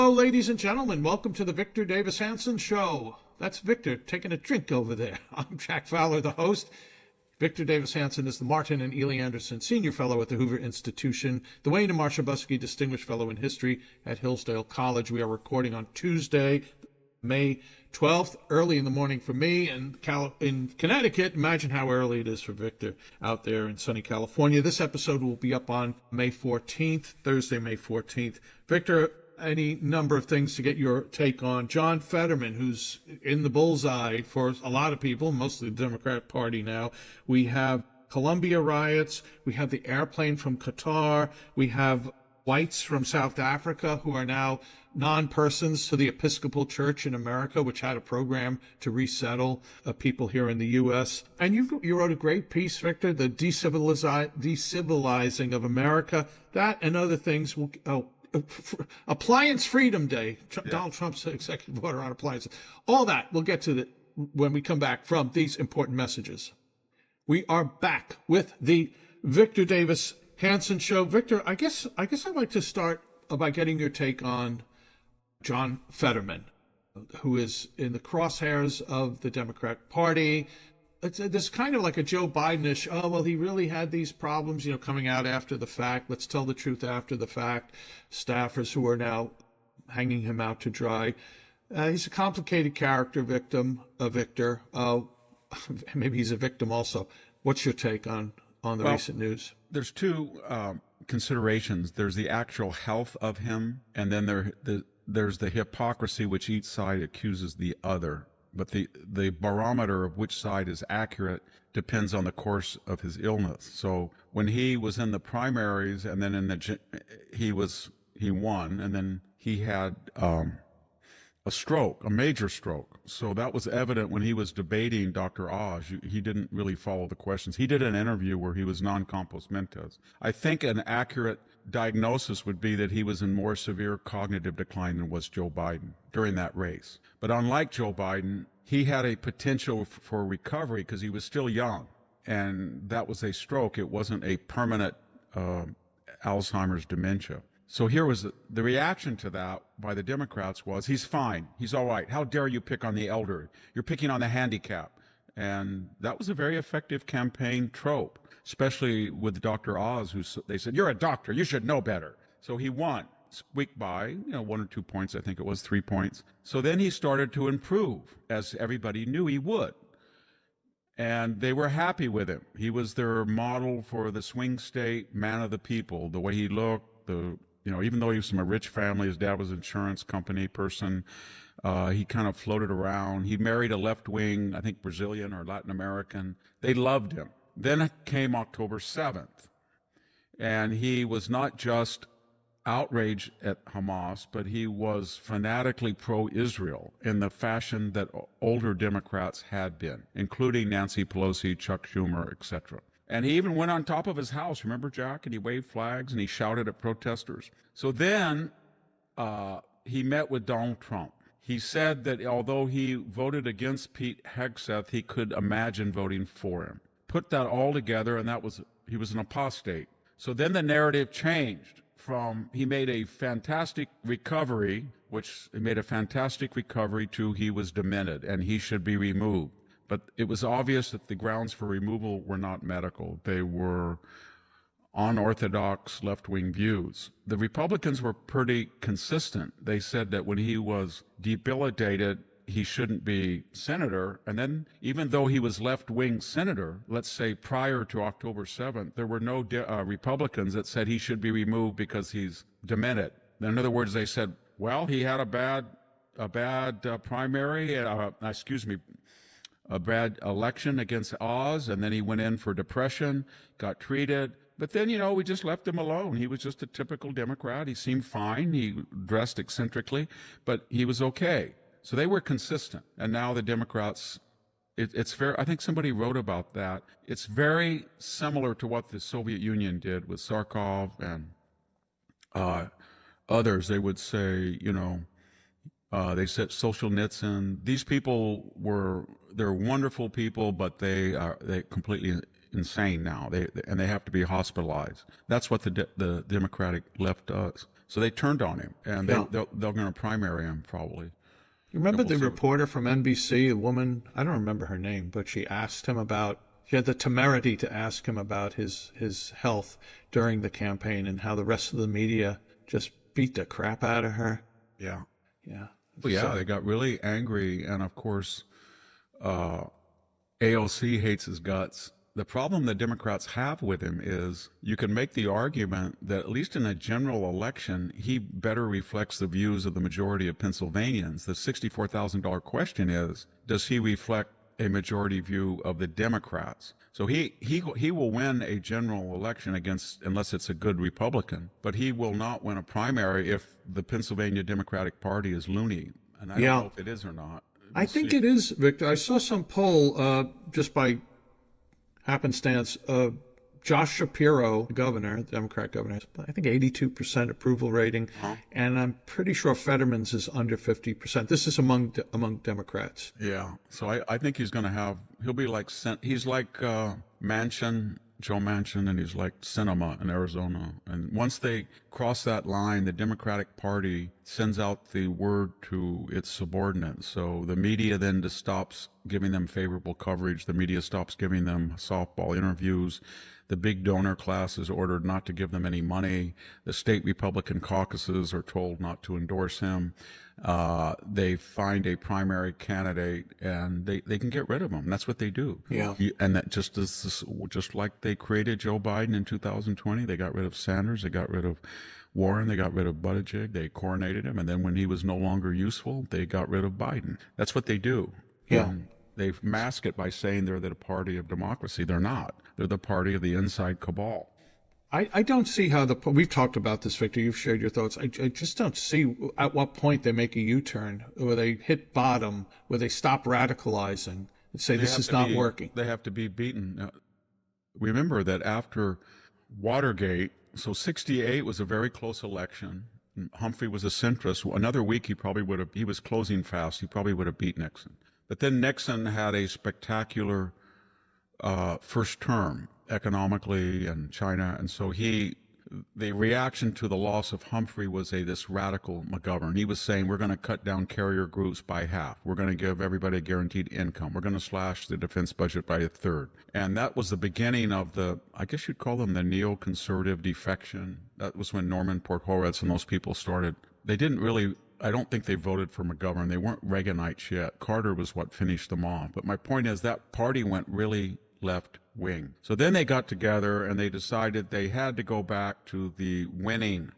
Hello, ladies and gentlemen. Welcome to the Victor Davis Hanson Show. That's Victor taking a drink over there. I'm Jack Fowler, the host. Victor Davis Hanson is the Martin and Ely Anderson Senior Fellow at the Hoover Institution, the Wayne and Marcia Buskey Distinguished Fellow in History at Hillsdale College. We are recording on Tuesday, May 12th, early in the morning for me in Connecticut. Imagine how early it is for Victor out there in sunny California. This episode will be up on May 14th, Thursday, May 14th. Victor, any number of things to get your take on. John Fetterman, who's in the bullseye for a lot of people, mostly the Democrat Party now. We have Columbia riots. We have the airplane from Qatar. We have whites from South Africa who are now non-persons to the Episcopal Church in America, which had a program to resettle people here in the U.S. And you wrote a great piece, Victor, the Decivilizing of America. That and other things will... Appliance Freedom Day, Donald Trump's executive order on appliances. All that we'll get to when we come back from these important messages. We are back with the Victor Davis Hanson Show. Victor, I guess I'd like to start by getting your take on John Fetterman, who is in the crosshairs of the Democrat Party. It's kind of like a Joe Biden-ish, oh, well, he really had these problems, coming out after the fact. Let's tell the truth after the fact. Staffers who are now hanging him out to dry. He's a complicated character, Victor. Maybe he's a victim also. What's your take on the recent news? There's two considerations. There's the actual health of him, and then there's the hypocrisy which each side accuses the other. But the barometer of which side is accurate depends on the course of his illness. So when he was in the primaries and then he won, and then he had a stroke, a major stroke. So that was evident when he was debating Dr. Oz. He didn't really follow the questions. He did an interview where he was non-compos mentis. I think an accurate diagnosis would be that he was in more severe cognitive decline than was Joe Biden during that race. But unlike Joe Biden, he had a potential for recovery because he was still young, and that was a stroke. It wasn't a permanent Alzheimer's dementia. So here was the reaction to that by the Democrats was, he's fine, he's all right. How dare you pick on the elder? You're picking on the handicap. And that was a very effective campaign trope, especially with Dr. Oz, they said, you're a doctor, you should know better. So he won, squeaked by, 1 or 2 points, I think it was 3 points. So then he started to improve, as everybody knew he would. And they were happy with him. He was their model for the swing state man of the people, the way he looked, even though he was from a rich family, his dad was an insurance company person, he kind of floated around. He married a left-wing, I think Brazilian or Latin American. They loved him. Then came October 7th, and he was not just outraged at Hamas, but he was fanatically pro-Israel in the fashion that older Democrats had been, including Nancy Pelosi, Chuck Schumer, etc. And he even went on top of his house, remember, Jack? And he waved flags and he shouted at protesters. So then he met with Donald Trump. He said that although he voted against Pete Hegseth, he could imagine voting for him. Put that all together, and he was an apostate. So then the narrative changed from he made a fantastic recovery, to he was demented and he should be removed. But it was obvious that the grounds for removal were not medical. They were unorthodox left-wing views. The Republicans were pretty consistent. They said that when he was debilitated, he shouldn't be senator. And then even though he was left-wing senator, let's say prior to October 7th, there were no Republicans that said he should be removed because he's demented. In other words, they said, well, he had a bad primary, a bad election against Oz, and then he went in for depression, got treated. But then, we just left him alone. He was just a typical Democrat. He seemed fine. He dressed eccentrically, but he was okay. So they were consistent. And now the Democrats, it's very, I think somebody wrote about that. It's very similar to what the Soviet Union did with Sarkov and others. They would say, they said Solzhenitsyn. These people they're wonderful people, but they're completely insane now. They have to be hospitalized. That's what the Democratic left does. So they turned on him, and Yeah. they're going to primary him probably. You remember And we'll the see. reporter from NBC, a woman, I don't remember her name, but she had the temerity to ask him about his health during the campaign and how the rest of the media just beat the crap out of her. Yeah. Yeah. Well, yeah, So- they got really angry, and of course, AOC hates his guts. The problem the Democrats have with him is you can make the argument that at least in a general election, he better reflects the views of the majority of Pennsylvanians. The $64,000 question is, does he reflect a majority view of the Democrats? So he will win a general election unless it's a good Republican, but he will not win a primary if the Pennsylvania Democratic Party is loony. And I don't know if it is or not. I think it is, Victor. I saw some poll just by happenstance. Josh Shapiro, the governor, the Democrat governor, has, I think 82% approval rating, and I'm pretty sure Fetterman's is under 50%. This is among Democrats. Yeah. So I think he'll be like, he's like Joe Manchin, and he's like Sinema in Arizona. And once they cross that line, the Democratic Party sends out the word to its subordinates. So the media then just stops giving them favorable coverage. The media stops giving them softball interviews. The big donor class is ordered not to give them any money. The state Republican caucuses are told not to endorse him. They find a primary candidate, and they can get rid of him. That's what they do. Yeah. And that just like they created Joe Biden in 2020, they got rid of Sanders, they got rid of Warren, they got rid of Buttigieg, they coronated him, and then when he was no longer useful, they got rid of Biden. That's what they do. Yeah. They mask it by saying they're the party of democracy. They're not. They're the party of the inside cabal. I don't see how we've talked about this, Victor. You've shared your thoughts. I just don't see at what point they make a U-turn, where they hit bottom, where they stop radicalizing and say this is not working. They have to be beaten. Remember that after Watergate, so 68 was a very close election. Humphrey was a centrist. Another week he was closing fast. He probably would have beat Nixon. But then Nixon had a spectacular first term economically and China, and so the reaction to the loss of Humphrey was this radical McGovern. He was saying, we're going to cut down carrier groups by half. We're going to give everybody a guaranteed income. We're going to slash the defense budget by a third. And that was the beginning of I guess you'd call them the neoconservative defection. That was when Norman Podhoretz and those people started. They didn't really, I don't think they voted for McGovern. They weren't Reaganites yet. Carter was what finished them off. But my point is that party went really left wing. So then they got together and they decided they had to go back to the winning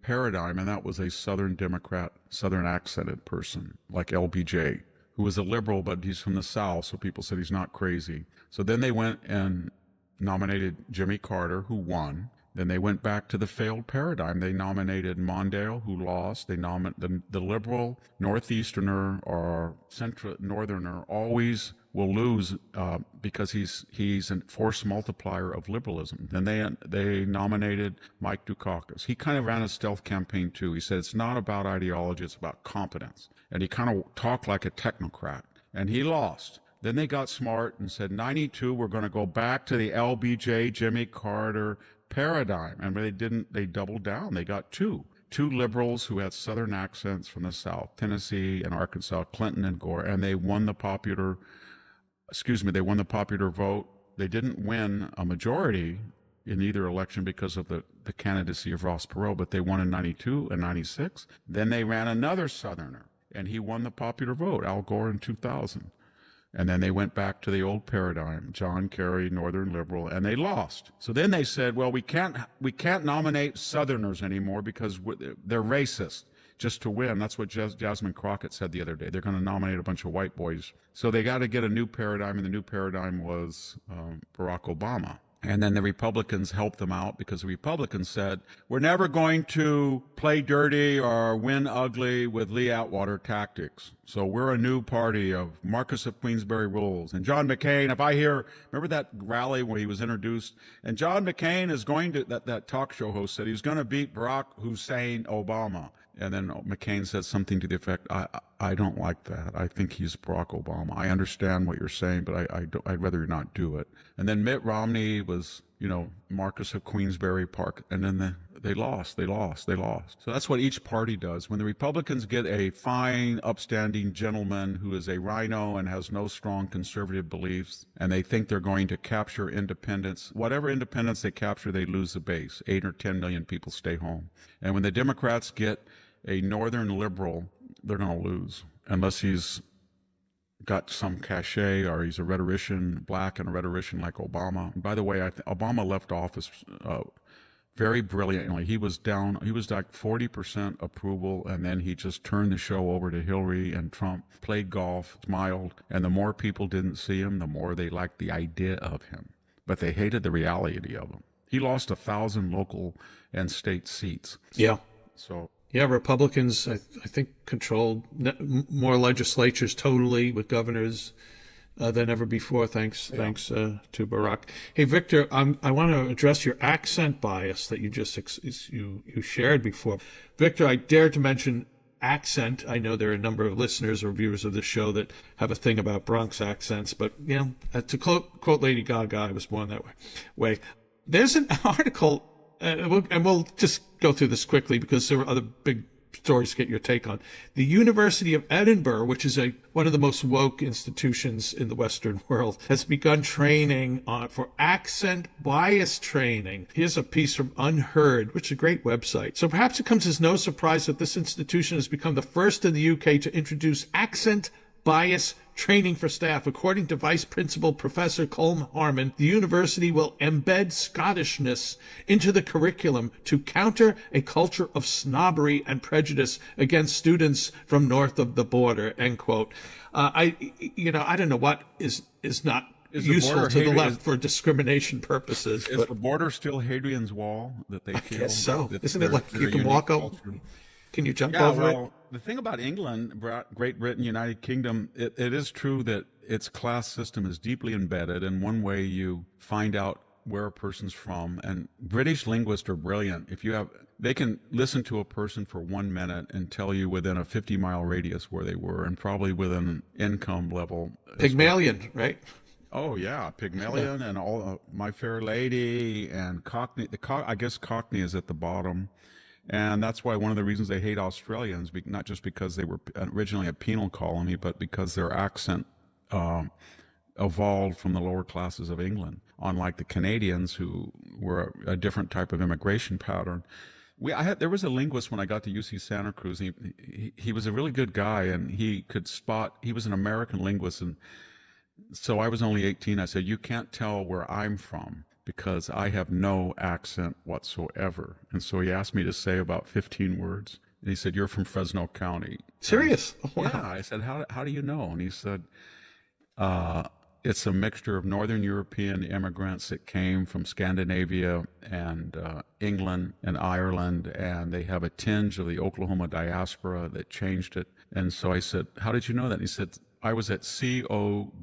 paradigm, and that was a Southern Democrat, Southern accented person like LBJ, who was a liberal, but he's from the South, so people said he's not crazy. So then they went and nominated Jimmy Carter, who won. Then they went back to the failed paradigm. They nominated Mondale, who lost. They nominated the liberal Northeasterner or Central Northerner always will lose because he's a force multiplier of liberalism. Then they nominated Mike Dukakis. He kind of ran a stealth campaign too. He said it's not about ideology, it's about competence. And he kind of talked like a technocrat. And he lost. Then they got smart and said, 92, we're going to go back to the LBJ, Jimmy Carter paradigm. And they didn't. They doubled down. They got two liberals who had Southern accents from the South, Tennessee and Arkansas, Clinton and Gore, and they won the popular vote. They didn't win a majority in either election because of the candidacy of Ross Perot, but they won in 92 and 96. Then they ran another Southerner, and he won the popular vote, Al Gore in 2000. And then they went back to the old paradigm, John Kerry, Northern liberal, and they lost. So then they said, well, we can't nominate Southerners anymore because they're racist just to win. That's what Jasmine Crockett said the other day. They're going to nominate a bunch of white boys. So they got to get a new paradigm, and the new paradigm was Barack Obama. And then the Republicans helped them out because the Republicans said, we're never going to play dirty or win ugly with Lee Atwater tactics. So we're a new party of Marquess of Queensberry rules. And John McCain, remember that rally where he was introduced? And John McCain is going to, that talk show host said he's going to beat Barack Hussein Obama. And then McCain said something to the effect, I don't like that. I think he's Barack Obama. I understand what you're saying, but I'd rather not do it. And then Mitt Romney was, Marquess of Queensberry Park. And then they lost. So that's what each party does. When the Republicans get a fine, upstanding gentleman who is a rhino and has no strong conservative beliefs, and they think they're going to capture independence, whatever independence they capture, they lose the base. 8 or 10 million people stay home. And when the Democrats get a northern liberal, they're going to lose, unless he's got some cachet or he's a rhetorician, black and a rhetorician like Obama. And by the way, Obama left office very brilliantly. He was like 40% approval, and then he just turned the show over to Hillary and Trump, played golf, smiled, and the more people didn't see him, the more they liked the idea of him. But they hated the reality of him. He lost 1,000 local and state seats. Yeah. So. Yeah, Republicans, I think, controlled more legislatures totally with governors than ever before, thanks to Barack. Hey, Victor, I want to address your accent bias that you just you shared before. Victor, I dare to mention accent. I know there are a number of listeners or viewers of the show that have a thing about Bronx accents, but to quote Lady Gaga, I was born that way. There's an article. And we'll just go through this quickly because there are other big stories to get your take on. The University of Edinburgh, which is one of the most woke institutions in the Western world, has begun training for accent bias training. Here's a piece from Unheard, which is a great website. So perhaps it comes as no surprise that this institution has become the first in the UK to introduce accent bias training for staff. According to Vice Principal Professor Colm Harmon, the university will embed Scottishness into the curriculum to counter a culture of snobbery and prejudice against students from north of the border, end quote. I don't know what is not useful to the left for discrimination purposes. Is the border still Hadrian's Wall that they feel? I guess so. Isn't it like you can walk over? Can you jump over it? The thing about England, Great Britain, United Kingdom, it is true that its class system is deeply embedded, and one way you find out where a person's from, and British linguists are brilliant. They can listen to a person for 1 minute and tell you within a 50-mile radius where they were, and probably within an income level. Pygmalion, right? Oh yeah, Pygmalion and all My Fair Lady and Cockney. I guess Cockney is at the bottom. And that's why one of the reasons they hate Australians, not just because they were originally a penal colony, but because their accent evolved from the lower classes of England, unlike the Canadians, who were a different type of immigration pattern. There was a linguist when I got to UC Santa Cruz. He was a really good guy, and he could spot. He was an American linguist, and so I was only 18. I said, "You can't tell where I'm from, because I have no accent whatsoever." And so he asked me to say about 15 words. And he said, "You're from Fresno County." Serious? Oh, wow. Yeah. I said, how do you know? And he said, it's a mixture of Northern European immigrants that came from Scandinavia and England and Ireland, and they have a tinge of the Oklahoma diaspora that changed it. And so I said, "How did you know that?" And he said, "I was at Cowell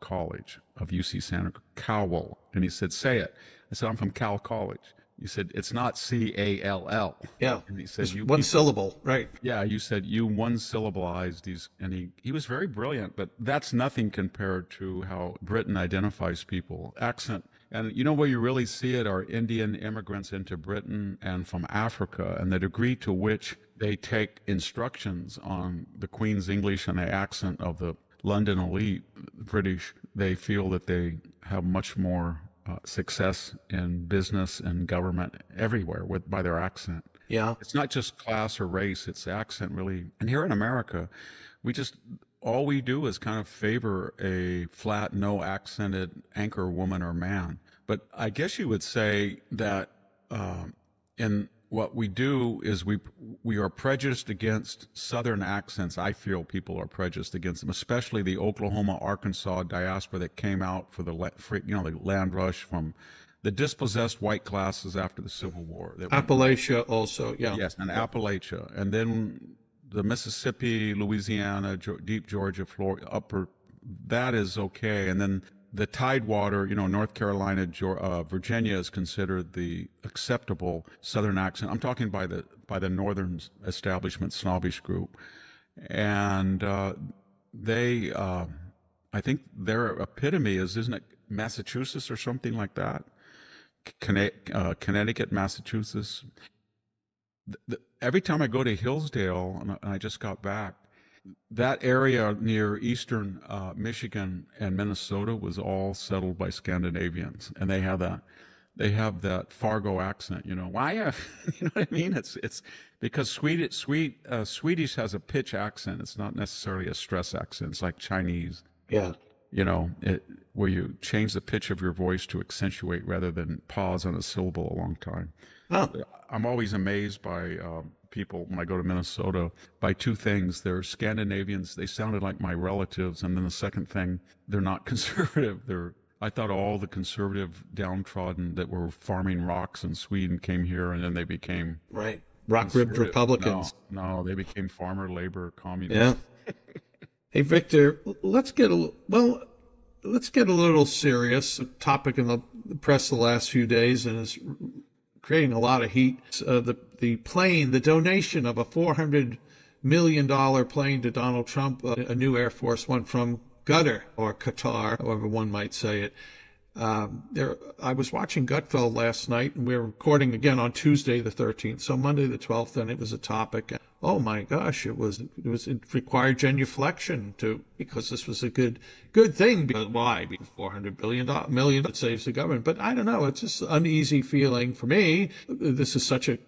College of UC Santa Cruz, Cowell." And he said, "Say it." I said, "I'm from Cal College." He said, "It's not Call." Yeah. And he said, "You one syllable, right?" Yeah, you said you one syllabilized these, and he was very brilliant, but that's nothing compared to how Britain identifies people. Accent. And you know where you really see it are Indian immigrants into Britain and from Africa, and the degree to which they take instructions on the Queen's English and the accent of the London elite, British. They feel that they have much more success in business and government everywhere by their accent. Yeah. It's not just class or race, it's accent really. And here in America, all we do is kind of favor a flat, no accented anchor woman or man. But I guess you would say that in what we do is we are prejudiced against Southern accents. I feel people are prejudiced against them, especially the Oklahoma, Arkansas diaspora that came out for the land rush from the dispossessed white classes after the Civil War. Appalachia also, yeah. Yes, and Appalachia. And then the Mississippi, Louisiana, deep Georgia, Florida, upper, that is okay. And then the Tidewater, North Carolina, Virginia is considered the acceptable Southern accent. I'm talking by the Northern establishment snobbish group. And I think their epitome isn't it Massachusetts or something like that? Connecticut, Massachusetts. Every time I go to Hillsdale, and I just got back, that area near eastern Michigan and Minnesota was all settled by Scandinavians, and they have that Fargo accent. Why? You know what I mean? It's because Swedish has a pitch accent. It's not necessarily a stress accent. It's like Chinese. Yeah. Where you change the pitch of your voice to accentuate rather than pause on a syllable a long time. Oh, I'm always amazed by people when I go to Minnesota by two things. They're Scandinavians. They sounded like my relatives. And then the second thing, they're not conservative. I thought all the conservative downtrodden that were farming rocks in Sweden came here, and then they became right. Rock-ribbed Republicans. No, they became farmer labor communists. Yeah. Hey, Victor, let's get a little serious. A topic in the press the last few days, and it's creating a lot of heat. The donation of a $400 million plane to Donald Trump, a new Air Force One from Qatar, or Qatar, however one might say it. I was watching Gutfeld last night, and we were recording again on Tuesday the 13th, so Monday the 12th, and it was a topic. Oh my gosh, it required genuflection because this was a good thing. Why? $400 million that saves the government. But I don't know. It's just an uneasy feeling for me. This is such a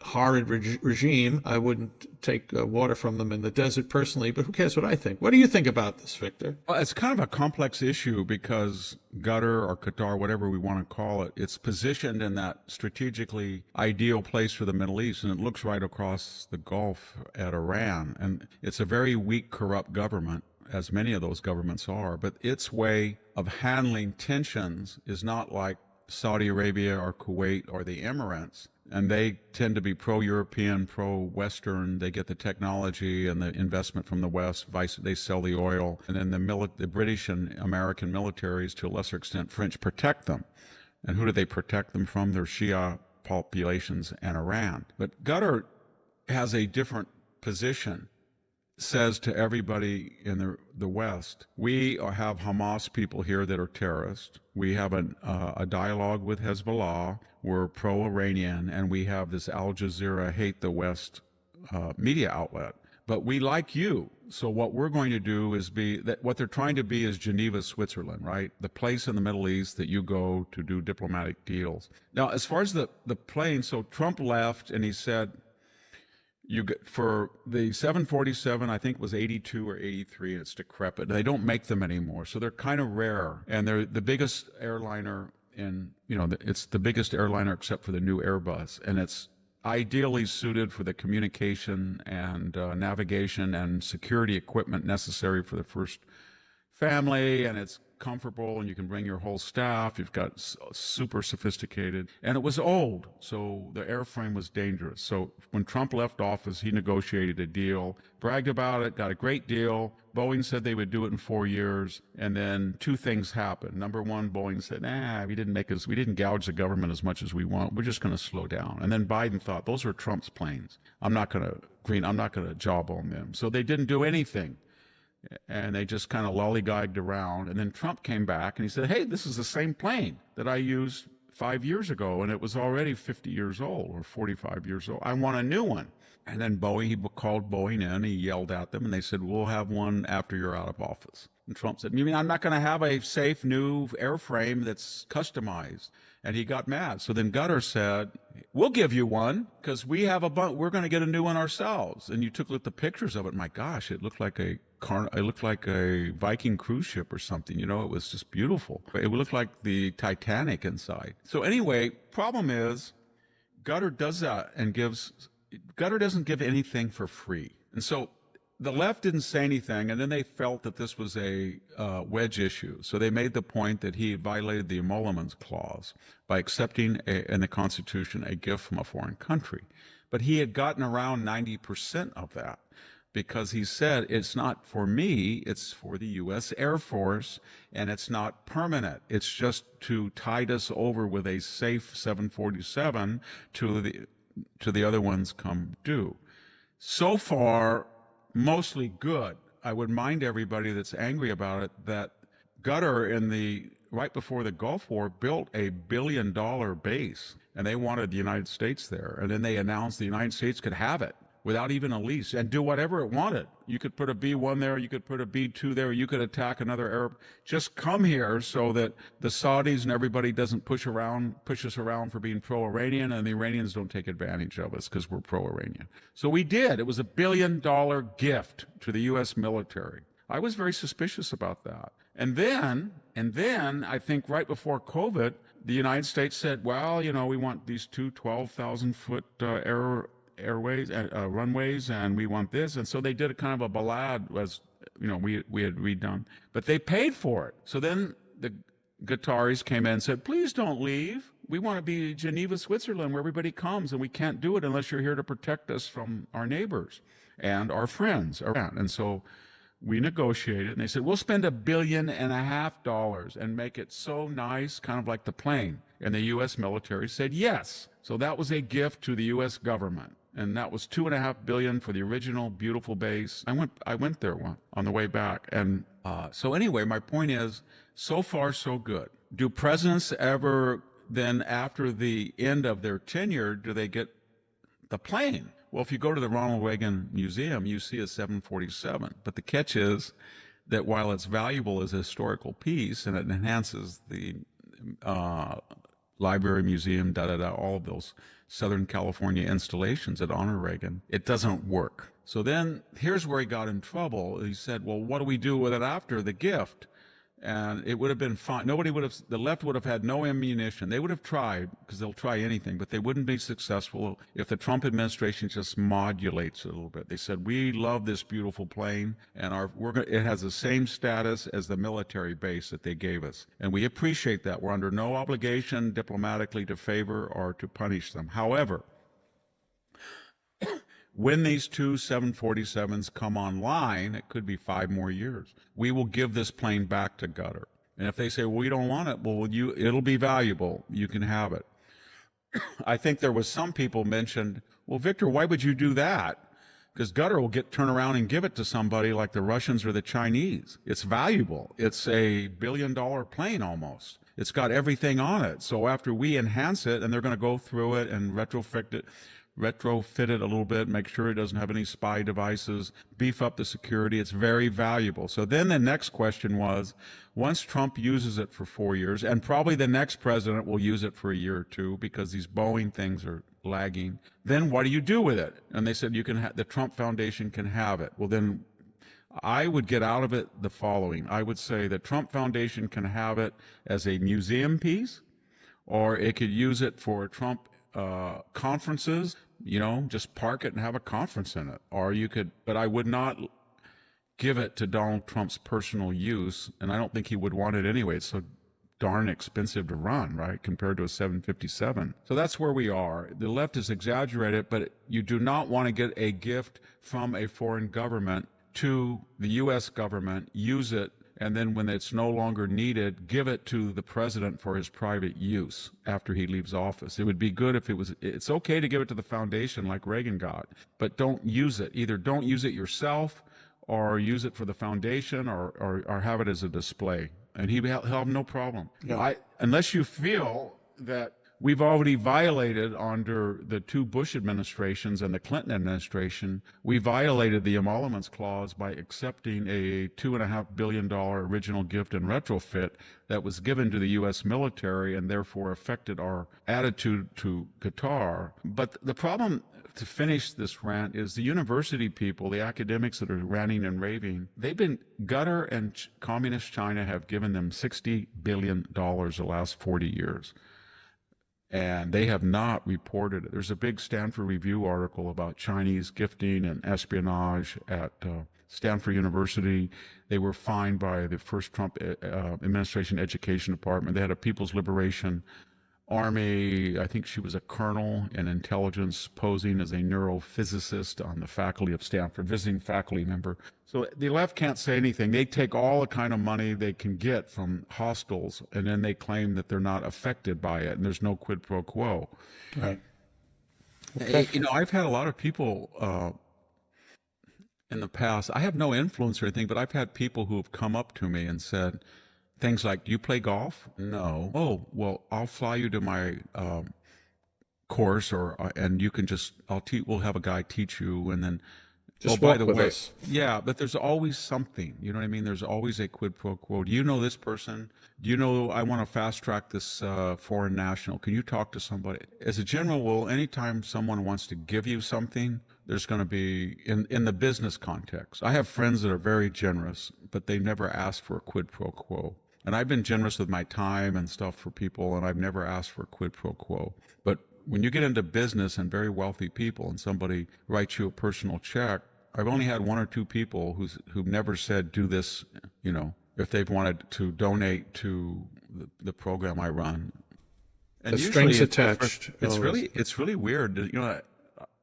horrid regime. I wouldn't take water from them in the desert personally, but who cares what I think? What do you think about this, Victor? Well, it's kind of a complex issue because Qatar or Qatar, whatever we want to call it, it's positioned in that strategically ideal place for the Middle East, and it looks right across the Gulf at Iran. And it's a very weak, corrupt government, as many of those governments are, but its way of handling tensions is not like Saudi Arabia or Kuwait or the Emirates. And they tend to be pro-European, pro-Western. They get the technology and the investment from the West. They sell the oil. And then the British and American militaries, to a lesser extent French, protect them. And who do they protect them from? Their Shia populations and Iran. But Qatar has a different position. Says to everybody in the West, we have Hamas people here that are terrorists. We have a dialogue with Hezbollah. We're pro-Iranian, and we have this Al Jazeera hate the West media outlet. But we like you. So what we're going to do is what they're trying to be is Geneva, Switzerland, right? The place in the Middle East that you go to do diplomatic deals. Now, as far as the plane, so Trump left and he said, for the 747, I think it was 82 or 83, and it's decrepit. They don't make them anymore, so they're kind of rare. And they're the biggest airliner it's the biggest airliner except for the new Airbus, and it's ideally suited for the communication and navigation and security equipment necessary for the first family, and it's comfortable, and you can bring your whole staff. You've got super sophisticated, and it was old, so the airframe was dangerous. So when Trump left office, he negotiated a deal, bragged about it, got a great deal. Boeing said they would do it in 4 years, and then two things happened. Number one, Boeing said, we didn't gouge the government as much as we want. We're just going to slow down. And then Biden thought, those are Trump's planes. I'm not going to jawbone them. So they didn't do anything. And they just kind of lollygagged around. And then Trump came back and he said, hey, this is the same plane that I used 5 years ago, and it was already 50 years old or 45 years old. I want a new one. And then he called Boeing in, he yelled at them, and they said, we'll have one after you're out of office. And Trump said, you mean I'm not going to have a safe new airframe that's customized? And he got mad. So then Qatar said, we'll give you one because we're going to get a new one ourselves. And you took a look at the pictures of it. My gosh, it looked like a Viking cruise ship or something. It was just beautiful. It looked like the Titanic inside. So anyway, problem is Qatar does that and Qatar doesn't give anything for free. And so the left didn't say anything, and then they felt that this was a wedge issue. So they made the point that he violated the emoluments clause by accepting in the Constitution a gift from a foreign country. But he had gotten around 90% of that because he said, it's not for me, it's for the U.S. Air Force, and it's not permanent. It's just to tide us over with a safe 747 to the other ones come due. So far, mostly good. I would mind everybody that's angry about it that Qatar in the right before the Gulf War, built a $1 billion base, and they wanted the United States there. And then they announced the United States could have it without even a lease and do whatever it wanted. You could put a B-1 there, you could put a B-2 there, you could attack another Arab. Just come here so that the Saudis and everybody doesn't push us around for being pro-Iranian, and the Iranians don't take advantage of us because we're pro-Iranian. So we did. It was a $1 billion gift to the U.S. military. I was very suspicious about that. And then I think right before COVID, the United States said, well, you know, we want these two 12,000-foot runways, and we want this. And so they did a kind of a ballad, as you know, we had redone, but they paid for it. So then the Qataris came in and said, please don't leave. We want to be Geneva, Switzerland, where everybody comes, and we can't do it unless you're here to protect us from our neighbors and our friends around. And so we negotiated, and they said, we'll spend $1.5 billion and make it so nice, kind of like the plane. And the U.S. military said yes. So that was a gift to the U.S. government. And that was $2.5 billion for the original beautiful base. I went there on the way back. And so anyway, my point is, so far, so good. Do presidents ever then, after the end of their tenure, do they get the plane? Well, if you go to the Ronald Reagan Museum, you see a 747. But the catch is that while it's valuable as a historical piece and it enhances the library, museum, all of those Southern California installations that honor Reagan, it doesn't work. So then here's where he got in trouble. He said, well, what do we do with it after the gift? And it would have been fine. The left would have had no ammunition. They would have tried, because they'll try anything, but they wouldn't be successful if the Trump administration just modulates it a little bit. They said, we love this beautiful plane, and it has the same status as the military base that they gave us. And we appreciate that. We're under no obligation diplomatically to favor or to punish them. However, when these two 747s come online, it could be 5 more years, we will give this plane back to Qatar. And if they say, well, we don't want it, well, it'll be valuable. You can have it. I think there was some people mentioned, well, Victor, why would you do that? Because Qatar will turn around and give it to somebody like the Russians or the Chinese. It's valuable. It's a $1 billion plane almost. It's got everything on it. So after we enhance it, and they're going to go through it and retrofit it a little bit, make sure it doesn't have any spy devices, beef up the security. It's very valuable. So then the next question was, once Trump uses it for 4 years, and probably the next president will use it for a year or two because these Boeing things are lagging, then what do you do with it? And they said the Trump Foundation can have it. Well, then I would get out of it the following. I would say the Trump Foundation can have it as a museum piece, or it could use it for Trump conferences, just park it and have a conference in it. Or you could, but I would not give it to Donald Trump's personal use, and I don't think he would want it anyway. It's so darn expensive to run, right, compared to a 757. So that's where we are. The left is exaggerated, but you do not want to get a gift from a foreign government to the U.S. government, use it, and then when it's no longer needed, give it to the president for his private use after he leaves office. It would be good if it's okay to give it to the foundation like Reagan got, but don't use it. Either don't use it yourself or use it for the foundation or have it as a display. And he'll have no problem. Yeah. Unless you feel that we've already violated under the 2 Bush administrations and the Clinton administration, we violated the emoluments clause by accepting a $2.5 billion original gift and retrofit that was given to the U.S. military and therefore affected our attitude to Qatar. But the problem, to finish this rant, is the university people, the academics that are ranting and raving, Qatar and Communist China have given them $60 billion the last 40 years. And they have not reported it. There's a big Stanford Review article about Chinese gifting and espionage at Stanford University. They were fined by the first Trump administration education department. They had a People's Liberation Army, I think she was a colonel in intelligence, posing as a neurophysicist on the faculty of Stanford, visiting faculty member. So the left can't say anything. They take all the kind of money they can get from hostels, and then they claim that they're not affected by it, and there's no quid pro quo. Right. Okay. I've had a lot of people in the past. I have no influence or anything, but I've had people who have come up to me and said, Things like, do you play golf? No. Oh, well, I'll fly you to my course, or and you can just we'll have a guy teach you, and then Just by walk the with way, us. yeah, but there's always something. You know what I mean? There's always a quid pro quo. Do you know this person? Do you know I want to fast track this foreign national? Can you talk to somebody? As a general rule, anytime someone wants to give you something, there's going to be in the business context. I have friends that are very generous, but they never ask for a quid pro quo. And I've been generous with my time and stuff for people, and I've never asked for a quid pro quo. But when you get into business and very wealthy people, and somebody writes you a personal check, I've only had one or two people who've never said, do this, if they've wanted to donate to the program I run. And The strings attached. It's really weird.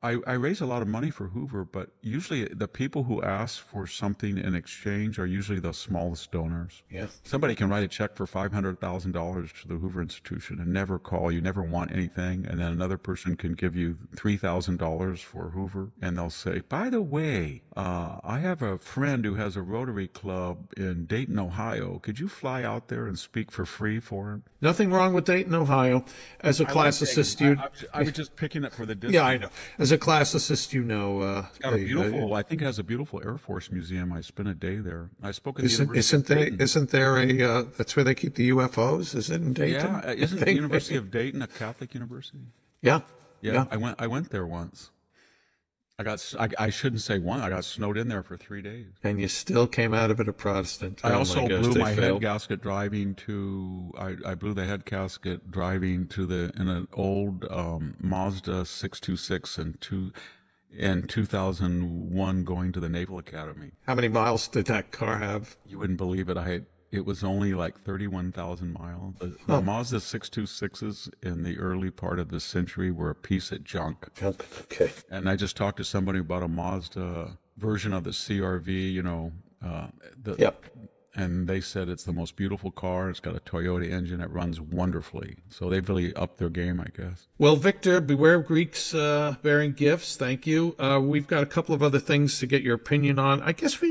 I raise a lot of money for Hoover, but usually the people who ask for something in exchange are usually the smallest donors. Yeah. Somebody can write a check for $500,000 to the Hoover Institution and never call you, never want anything. And then another person can give you $3,000 for Hoover. And they'll say, by the way, I have a friend who has a Rotary Club in Dayton, Ohio. Could you fly out there and speak for free for him? Nothing wrong with Dayton, Ohio. As a classicist, I was just picking it for the distance. Yeah, I know. As a classicist, it's got a beautiful. I think it has a beautiful Air Force museum. I spent a day there. I spoke at the University. Isn't there a? That's where they keep the UFOs. Is it in Dayton? Yeah, isn't the University of Dayton a Catholic university? Yeah. I went there once. I shouldn't say one. I got snowed in there for 3 days. And you still came out of it a Protestant. I also blew my head gasket driving to. I blew the head gasket driving in an old Mazda 626 in 2001, going to the Naval Academy. How many miles did that car have? You wouldn't believe it. It was only like 31,000 miles. The Mazda 626s in the early part of the century were a piece of junk. Okay. And I just talked to somebody about a Mazda version of the CRV, Yep. And they said it's the most beautiful car. It's got a Toyota engine. It runs wonderfully. So they've really upped their game, I guess. Well, Victor, beware of Greeks bearing gifts. Thank you. We've got a couple of other things to get your opinion on. I guess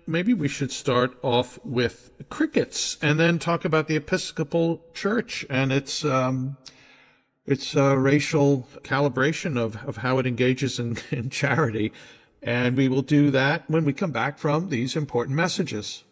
maybe we should start off with crickets and then talk about the Episcopal Church and its racial calibration of how it engages in charity. And we will do that when we come back from these important messages.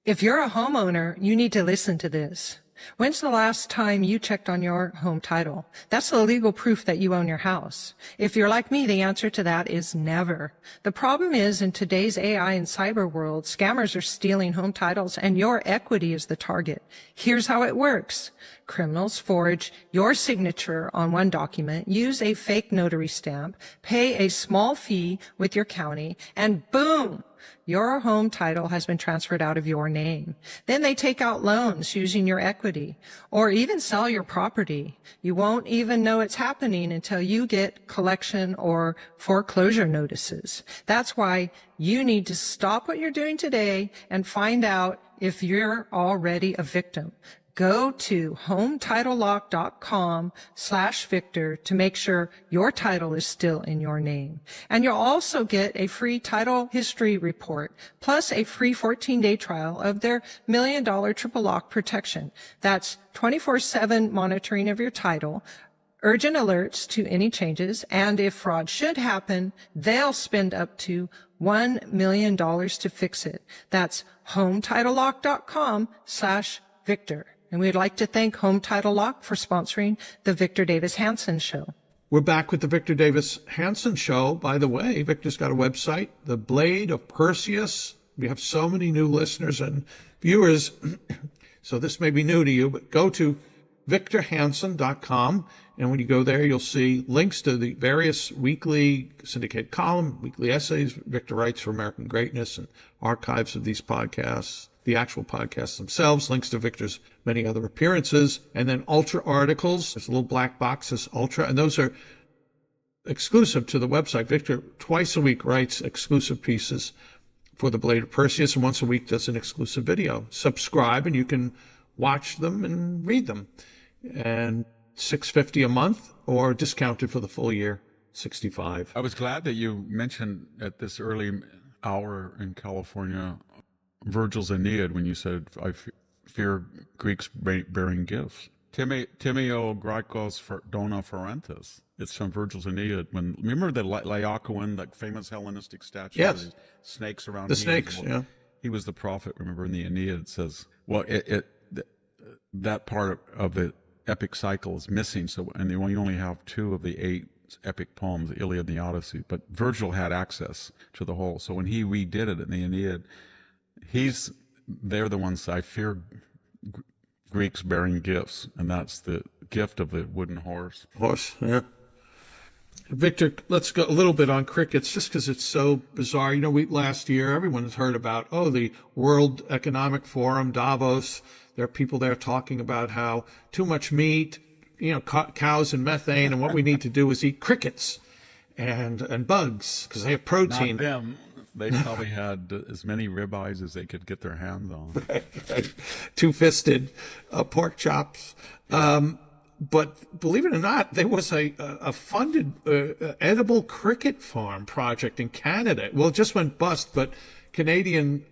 If you're a homeowner, you need to listen to this. When's the last time you checked on your home title? That's the legal proof that you own your house. If you're like me, the answer to that is never. The problem is, in today's AI and cyber world, scammers are stealing home titles and your equity is the target. Here's how it works. Criminals forge your signature on one document, use a fake notary stamp, pay a small fee with your county, and boom! Your home title has been transferred out of your name. Then they take out loans using your equity or even sell your property. You won't even know it's happening until you get collection or foreclosure notices. That's why you need to stop what you're doing today and find out if you're already a victim. Go to HometitleLock.com/Victor to make sure your title is still in your name. And you'll also get a free title history report, plus a free 14-day trial of their $1 million triple lock protection. That's 24/7 monitoring of your title, urgent alerts to any changes, and if fraud should happen, they'll spend up to $1 million to fix it. That's HometitleLock.com/Victor. And we'd like to thank Home Title Lock for sponsoring the Victor Davis Hanson Show. We're back with the Victor Davis Hanson Show. By the way, Victor's got a website, The Blade of Perseus. We have so many new listeners and viewers, so this may be new to you, but go to victorhanson.com, and when you go there, you'll see links to the various weekly syndicated column, weekly essays Victor writes for American Greatness, and archives of these podcasts, the actual podcasts themselves, links to Victor's many other appearances, and then Ultra articles. There's a little black box that says Ultra, and those are exclusive to the website. Victor twice a week writes exclusive pieces for the Blade of Perseus, and once a week does an exclusive video. Subscribe, and you can watch them and read them. And $6.50 a month, or discounted for the full year, $65. I was glad that you mentioned at this early hour in California Virgil's Aeneid when you said, fear Greeks bearing gifts. Timeo Graikos Dona Forentis. It's from Virgil's Aeneid. Remember the Laocoon, that famous Hellenistic statue? Yes. With snakes around. The snakes, yeah. He was the prophet. Remember in the Aeneid it says, well, that part of the epic cycle is missing. So, and you only have 2 of the 8 epic poems, the Iliad and the Odyssey. But Virgil had access to the whole. So when he redid it in the Aeneid, they're the ones I fear Greeks bearing gifts, and that's the gift of the wooden horse. Yeah. Victor, let's go a little bit on crickets, just because it's so bizarre. Last year, everyone's heard about, the World Economic Forum, Davos. There are people there talking about how too much meat, cows and methane, and what we need to do is eat crickets and bugs, because they have protein. Not them. They probably had as many ribeyes as they could get their hands on. Right. Two-fisted pork chops. But believe it or not, there was a funded edible cricket farm project in Canada. Well, it just went bust, but Canadian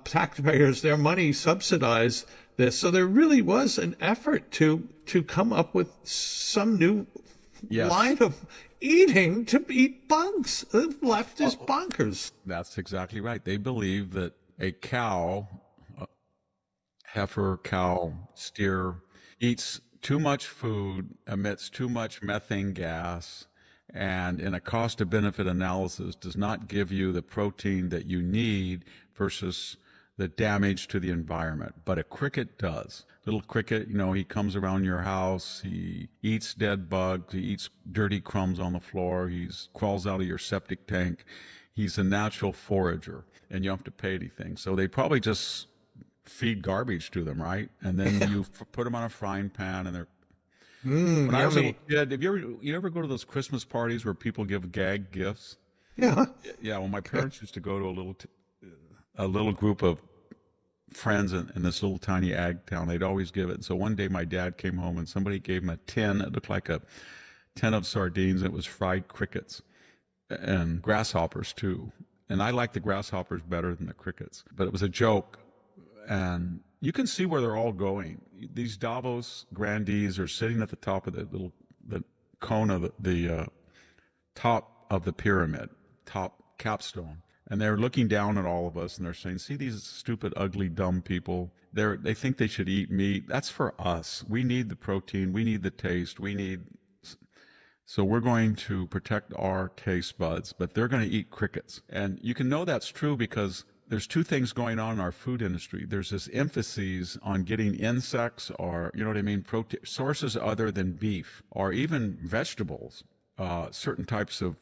taxpayers, their money subsidized this. So there really was an effort to come up with some new line of eating to eat bugs. The left is bonkers. That's exactly right. They believe that a cow, heifer, cow, steer, eats too much food, emits too much methane gas, and in a cost to benefit analysis does not give you the protein that you need versus the damage to the environment. But a cricket does. Little cricket, he comes around your house, he eats dead bugs, he eats dirty crumbs on the floor, he crawls out of your septic tank. He's a natural forager, and you don't have to pay anything. So they probably just feed garbage to them, right? And then you put them on a frying pan, and they're. When I was a kid, have you ever go to those Christmas parties where people give gag gifts? Yeah. Yeah. Well, my parents used to go to a little group of friends in this little tiny ag town. They'd always give it. And so one day my dad came home and somebody gave him a tin. It looked like a tin of sardines. It was fried crickets and grasshoppers too. And I like the grasshoppers better than the crickets, but it was a joke. And you can see where they're all going. These Davos grandees are sitting at the top of the cone of the top of the pyramid, top capstone. And they're looking down at all of us and they're saying, see these stupid, ugly, dumb people. They think they should eat meat. That's for us. We need the protein. We need the taste. So we're going to protect our taste buds, but they're going to eat crickets. And you can know that's true because there's 2 things going on in our food industry. There's this emphasis on getting insects or, protein sources other than beef or even vegetables. Certain types of,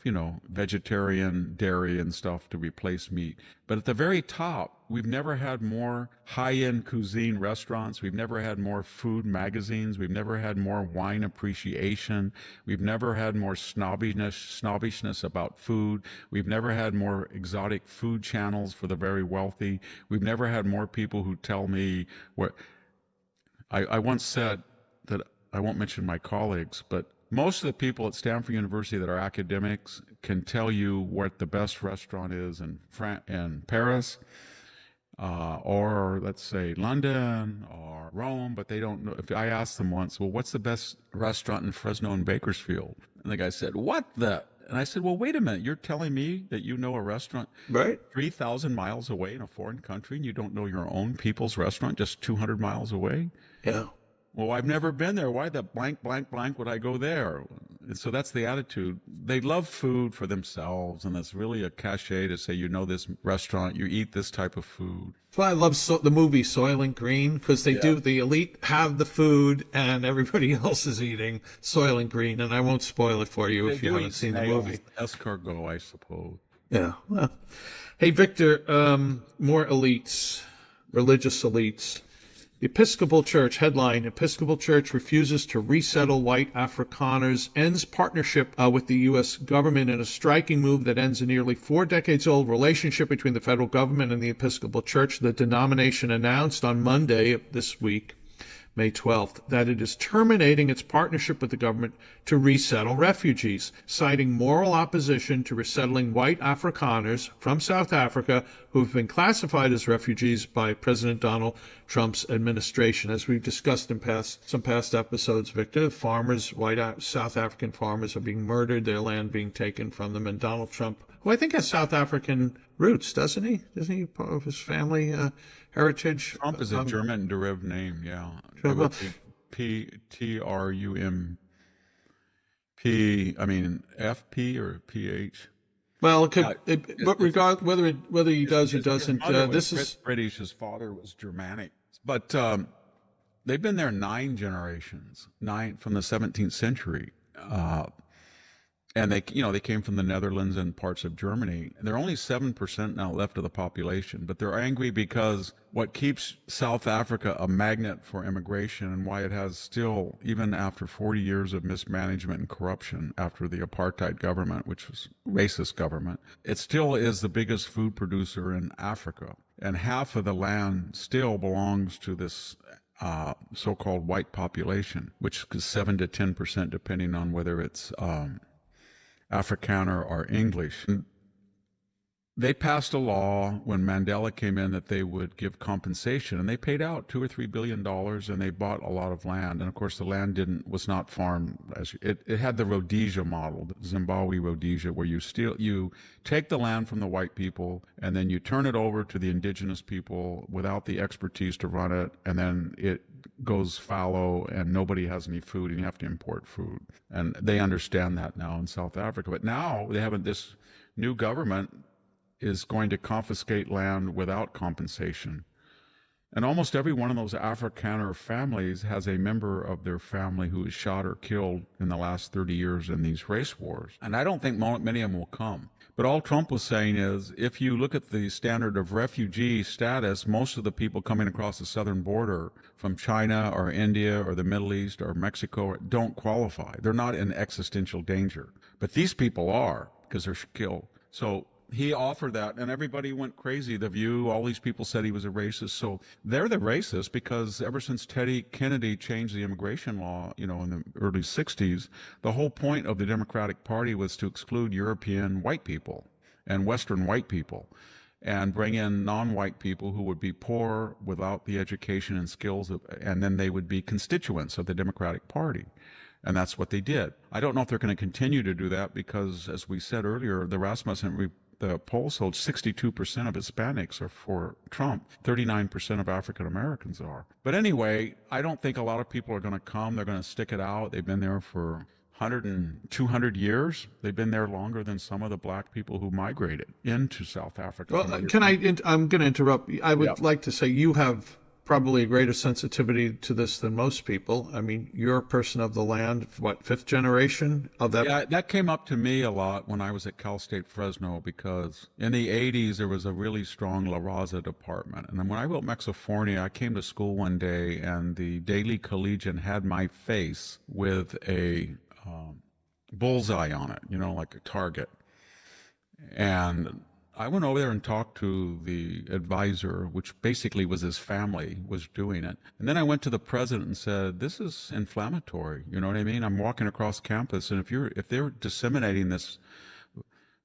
vegetarian, dairy and stuff to replace meat. But at the very top, we've never had more high-end cuisine restaurants. We've never had more food magazines. We've never had more wine appreciation. We've never had more snobbishness about food. We've never had more exotic food channels for the very wealthy. We've never had more people who tell me what I once said that I won't mention my colleagues, but most of the people at Stanford University that are academics can tell you what the best restaurant is in Paris, or let's say London or Rome, but they don't know. If I asked them once, well, what's the best restaurant in Fresno and Bakersfield? And the guy said, what the? And I said, well, wait a minute. You're telling me that you know a restaurant 3,000 miles away in a foreign country and you don't know your own people's restaurant just 200 miles away? Yeah. Well, I've never been there. Why the blank, blank, blank would I go there? And so that's the attitude. They love food for themselves, and it's really a cachet to say, this restaurant, you eat this type of food. That's why I love the movie Soylent Green, because the elite have the food, and everybody else is eating Soylent Green, and I won't spoil it for you if you haven't seen the movie. Escargot, I suppose. Yeah. Well. Hey, Victor, more elites, religious elites. The Episcopal Church, headline, Episcopal Church refuses to resettle white Afrikaners, ends partnership with the U.S. government in a striking move that ends a nearly 4-decades-old relationship between the federal government and the Episcopal Church. The denomination announced on Monday of this week May 12th, that it is terminating its partnership with the government to resettle refugees, citing moral opposition to resettling white Afrikaners from South Africa who have been classified as refugees by President Donald Trump's administration. As we've discussed in some past episodes, Victor, farmers, white South African farmers are being murdered, their land being taken from them, and Donald Trump, who I think has South African roots, doesn't he? Isn't he part of his family heritage? Trump is a German-derived name, yeah. P-T-R-U-M-P, I mean, F-P or P-H? Well, it could, but regardless whether he does or doesn't, this is British. His father was Germanic, but they've been there 9 generations, 9 from the 17th century, and they came from the Netherlands and parts of Germany. They're only 7% now left of the population, but they're angry because what keeps South Africa a magnet for immigration and why it has still, even after 40 years of mismanagement and corruption after the apartheid government, which was racist government, it still is the biggest food producer in Africa. And half of the land still belongs to this so-called white population, which is 7 to 10% depending on whether it's Afrikaner or English. They passed a law when Mandela came in that they would give compensation, and they paid out $2 or $3 billion, and they bought a lot of land. And of course, the land was not farmed. It had the Rhodesia model, the Zimbabwe Rhodesia, where you take the land from the white people, and then you turn it over to the indigenous people without the expertise to run it, and then it goes fallow, and nobody has any food, and you have to import food. And they understand that now in South Africa. But now they haven't. This new government is going to confiscate land without compensation. And almost every one of those Afrikaner families has a member of their family who is shot or killed in the last 30 years in these race wars. And I don't think many of them will come. But all Trump was saying is, if you look at the standard of refugee status, most of the people coming across the southern border from China or India or the Middle East or Mexico don't qualify. They're not in existential danger. But these people are, because they're killed. So he offered that, and everybody went crazy. The View, all these people said he was a racist. So they're the racist because ever since Teddy Kennedy changed the immigration law, in the early 60s, the whole point of the Democratic Party was to exclude European white people and Western white people and bring in non-white people who would be poor without the education and skills, and then they would be constituents of the Democratic Party. And that's what they did. I don't know if they're going to continue to do that because, as we said earlier, the poll showed 62% of Hispanics are for Trump. 39% of African Americans are. But anyway, I don't think a lot of people are going to come. They're going to stick it out. They've been there for 100 and 200 years. They've been there longer than some of the black people who migrated into South Africa. Well, I'm going to interrupt. I would like to say you have probably a greater sensitivity to this than most people. I mean, you're a person of the land, what, 5th generation of that? Yeah, that came up to me a lot when I was at Cal State Fresno, because in the 80s, there was a really strong La Raza department. And then when I wrote Mexifornia, I came to school one day, and the Daily Collegian had my face with a bullseye on it, like a target. And I went over there and talked to the advisor, which basically was his family, was doing it. And then I went to the president and said, this is inflammatory. You know what I mean? I'm walking across campus, and if they're disseminating this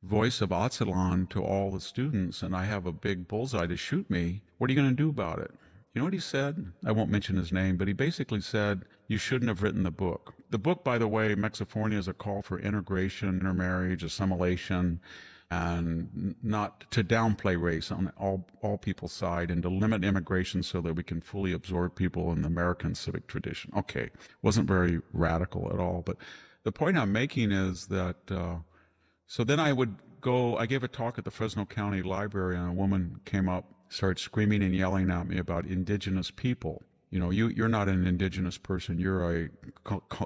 voice of Atzilan to all the students, and I have a big bullseye to shoot me, what are you going to do about it? You know what he said? I won't mention his name, but he basically said, you shouldn't have written the book. The book, by the way, Mexifornia, is a call for integration, intermarriage, assimilation, and not to downplay race on all people's side, and to limit immigration so that we can fully absorb people in the American civic tradition. Okay, wasn't very radical at all, but the point I'm making is that, so then I gave a talk at the Fresno County Library, and a woman came up, started screaming and yelling at me about indigenous people. You're not an indigenous person, you're a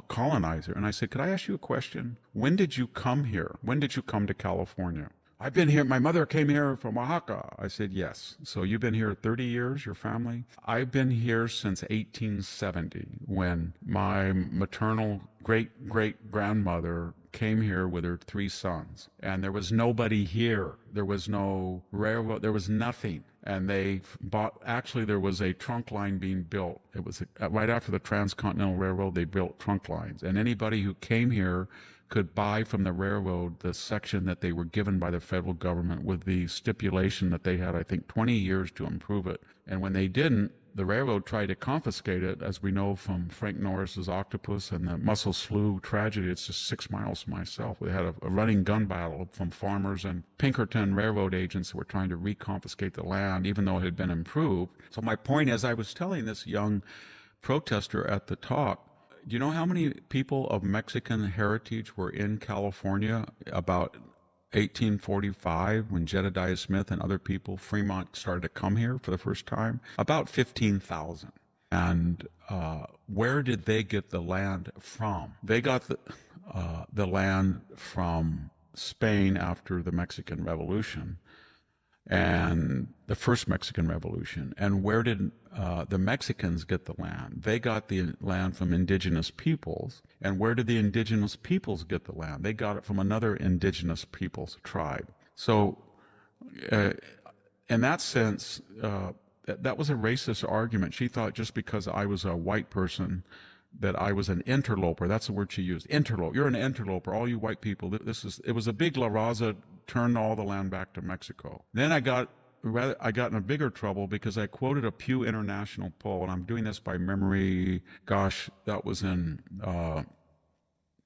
colonizer. And I said, could I ask you a question? When did you come here? When did you come to California? I've been here, my mother came here from Oaxaca. I said, yes. So you've been here 30 years, your family? I've been here since 1870, when my maternal great-great-grandmother came here with her 3 sons. And there was nobody here. There was no railroad, there was nothing. And they bought, actually, there was a trunk line being built. It was right after the Transcontinental Railroad, they built trunk lines. And anybody who came here could buy from the railroad the section that they were given by the federal government with the stipulation that they had, I think, 20 years to improve it. And when they didn't, the railroad tried to confiscate it, as we know from Frank Norris's Octopus and the Muscle Slough tragedy. It's just 6 miles from myself. We had a running gun battle from farmers and Pinkerton railroad agents who were trying to reconfiscate the land, even though it had been improved. So my point is, I was telling this young protester at the talk, do you know how many people of Mexican heritage were in California about 1845 when Jedediah Smith and other people, Fremont, started to come here for the first time? About 15,000. And where did they get the land from? They got the land from Spain after the Mexican Revolution, and the first Mexican Revolution. And where did the Mexicans get the land? They got the land from indigenous peoples. And where did the indigenous peoples get the land? They got it from another indigenous peoples tribe. So in that sense, that was a racist argument. She thought just because I was a white person that I was an interloper. That's the word she used. Interloper. You're an interloper. All you white people. It was a big La Raza, turned all the land back to Mexico. Then I got in a bigger trouble because I quoted a Pew International poll, and I'm doing this by memory. Gosh, that was in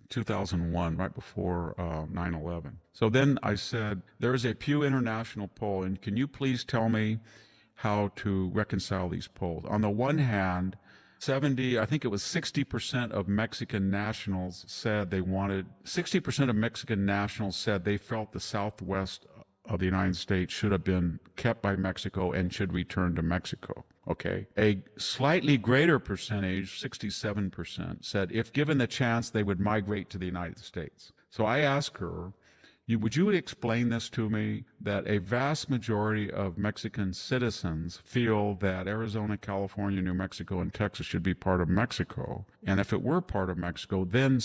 2001, right before 9/11. So then I said, there is a Pew International poll, and can you please tell me how to reconcile these polls? On the one hand, 60% of Mexican nationals said they wanted, 60% of Mexican nationals said they felt the Southwest of the United States should have been kept by Mexico and should return to Mexico. Okay. A slightly greater percentage, 67%, said if given the chance, they would migrate to the United States. So I asked her, would you explain this to me, that a vast majority of Mexican citizens feel that Arizona, California, New Mexico, and Texas should be part of Mexico. And if it were part of Mexico, then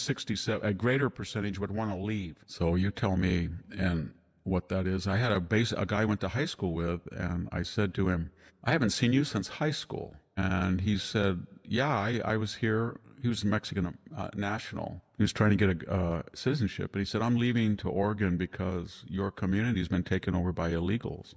a greater percentage would want to leave. So you tell me and what that is. I had a guy I went to high school with, and I said to him, I haven't seen you since high school. And he said, yeah, I was here. He was a Mexican national. He was trying to get a citizenship. But he said, I'm leaving to Oregon because your community has been taken over by illegals.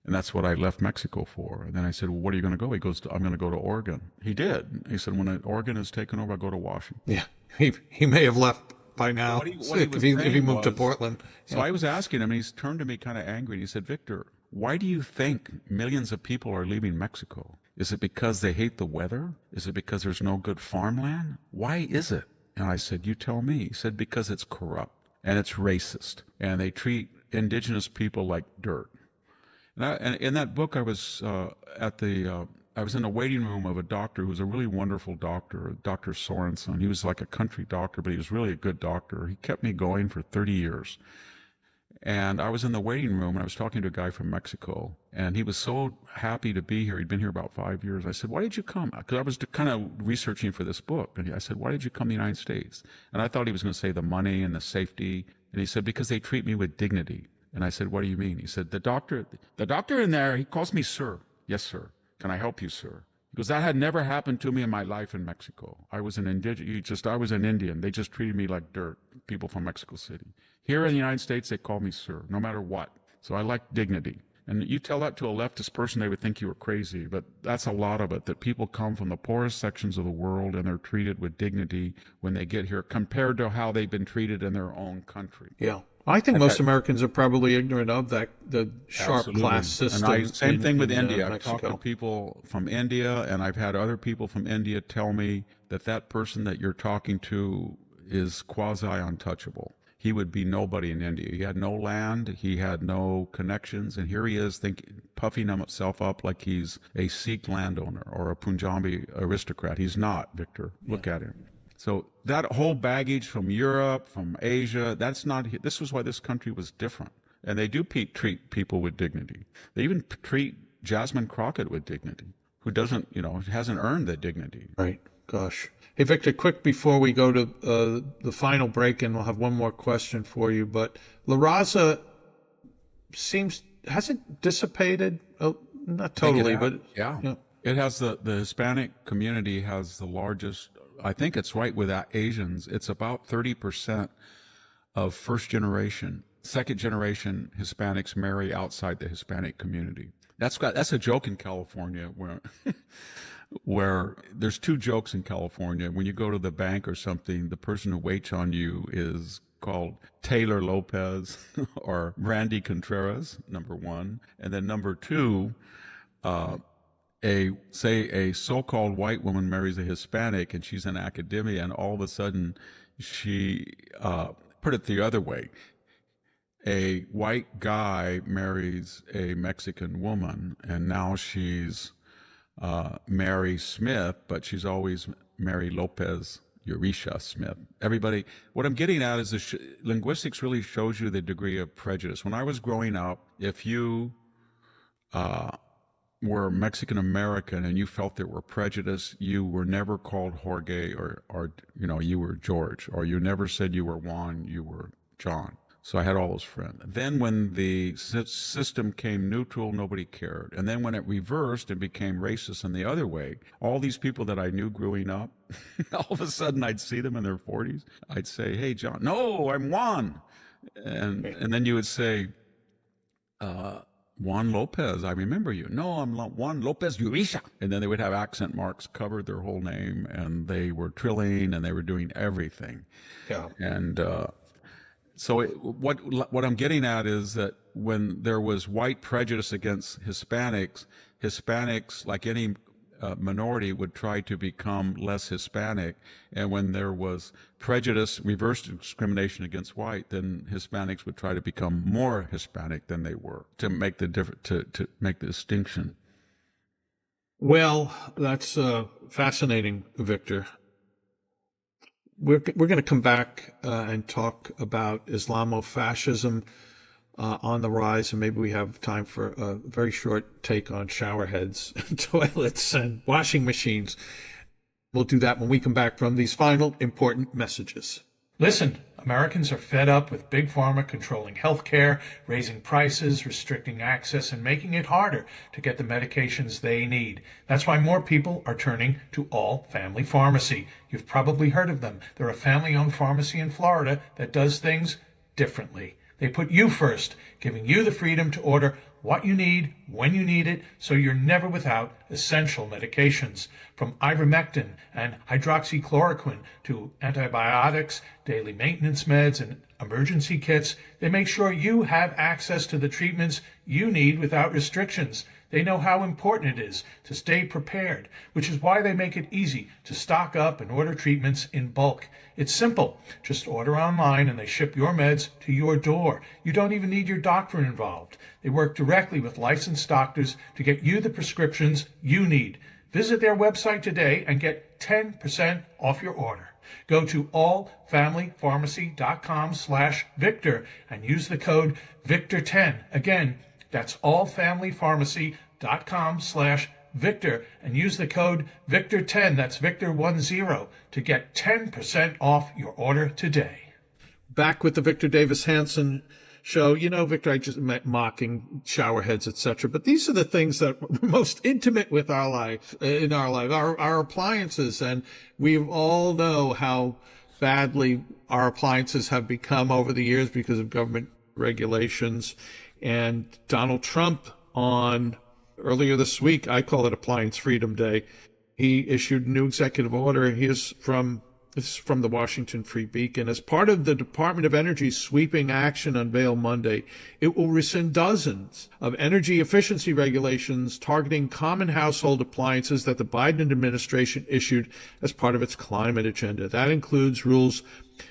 And that's what I left Mexico for. And then I said, well, what are you going to go? He goes, I'm going to go to Oregon. He did. He said, when Oregon is taken over, I'll go to Washington. Yeah, he may have left by now if he moved to Portland. So I was asking him, and he's turned to me kind of angry. And he said, Victor, why do you think millions of people are leaving Mexico? Is it because they hate the weather? Is it because there's no good farmland? Why is it? And I said, you tell me. He said, because it's corrupt and it's racist and they treat indigenous people like dirt. And in that book, I was I was in the waiting room of a doctor who was a really wonderful doctor, Dr. Sorensen. He was like a country doctor, but he was really a good doctor. He kept me going for 30 years. And I was in the waiting room, and I was talking to a guy from Mexico, and he was so happy to be here. He'd been here about 5 years. I said, why did you come? Because I was kind of researching for this book. And I said, why did you come to the United States? And I thought he was going to say the money and the safety. And he said, because they treat me with dignity. And I said, what do you mean? He said, the doctor in there, he calls me sir. Yes, sir. Can I help you, sir? Because that had never happened to me in my life in Mexico. I was an Indian. They just treated me like dirt, people from Mexico City. Here in the United States, they call me sir, no matter what. So I like dignity. And you tell that to a leftist person, they would think you were crazy. But that's a lot of it, that people come from the poorest sections of the world and they're treated with dignity when they get here compared to how they've been treated in their own country. Yeah. I think most Americans are probably ignorant of that, the sharp class system. And same thing with India. I've Mexico. talked to people from India, and I've had other people from India tell me that person that you're talking to is quasi-untouchable. He would be nobody in India. He had no land, he had no connections, and here he is puffing himself up like he's a Sikh landowner or a Punjabi aristocrat. He's not, Victor. Look at him. So that whole baggage from Europe, from Asia, this was why this country was different. And they do treat people with dignity. They even treat Jasmine Crockett with dignity, who hasn't earned that dignity. Right. Gosh. Hey, Victor, quick before we go to the final break, and we'll have one more question for you. But La Raza hasn't dissipated not totally, but yeah. It has the Hispanic community has the largest. I think it's right with Asians. It's about 30% of first generation, second generation Hispanics marry outside the Hispanic community. That's a joke in California where there's two jokes in California. When you go to the bank or something, the person who waits on you is called Taylor Lopez or Randy Contreras, number one. And then number two, a so-called white woman marries a Hispanic and she's in academia, and all of a sudden she put it the other way. A white guy marries a Mexican woman, and now she's Mary Smith, but she's always Mary Lopez Eurisha Smith. Everybody, what I'm getting at is linguistics really shows you the degree of prejudice. When I was growing up, if you were Mexican American and you felt there were prejudice, you were never called Jorge or you were George, or you never said you were Juan, you were John. So I had all those friends. Then when the system came neutral, nobody cared. And then when it reversed and became racist in the other way, all these people that I knew growing up, all of a sudden I'd see them in their 40s. I'd say, "Hey, John." "No, I'm Juan." And then you would say, "Juan Lopez, I remember you." "No, I'm Juan Lopez Eurisha." And then they would have accent marks covered their whole name, and they were trilling, and they were doing everything. Yeah. And so what I'm getting at is that when there was white prejudice against Hispanics, like any minority, would try to become less Hispanic. And when there was prejudice, reverse discrimination against white, then Hispanics would try to become more Hispanic than they were to make the to make the distinction. Well, that's fascinating, Victor. We're going to come back and talk about Islamofascism on the rise, and maybe we have time for a very short take on shower heads, and toilets, and washing machines. We'll do that when we come back from these final important messages. Listen, Americans are fed up with Big Pharma controlling healthcare, raising prices, restricting access, and making it harder to get the medications they need. That's why more people are turning to All Family Pharmacy. You've probably heard of them. They're a family-owned pharmacy in Florida that does things differently. They put you first, giving you the freedom to order what you need, when you need it, so you're never without essential medications. From ivermectin and hydroxychloroquine to antibiotics, daily maintenance meds, and emergency kits, they make sure you have access to the treatments you need without restrictions. They know how important it is to stay prepared, which is why they make it easy to stock up and order treatments in bulk. It's simple. Just order online and they ship your meds to your door. You don't even need your doctor involved. They work directly with licensed doctors to get you the prescriptions you need. Visit their website today and get 10% off your order. Go to allfamilypharmacy.com/Victor and use the code Victor10. Again, that's allfamilypharmacy.com/Victor and use the code Victor10, that's Victor10, to get 10% off your order today. Back with the Victor Davis Hanson show. You know, Victor, I just met mocking shower heads, etc. But these are the things that are most intimate with our life, our appliances. And we all know how badly our appliances have become over the years because of government regulations. And Donald Trump, on earlier this week, I call it Appliance Freedom Day, he issued a new executive order. This is from the Washington Free Beacon. As part of the Department of Energy's sweeping action unveiled Monday, it will rescind dozens of energy efficiency regulations targeting common household appliances that the Biden administration issued as part of its climate agenda. That includes rules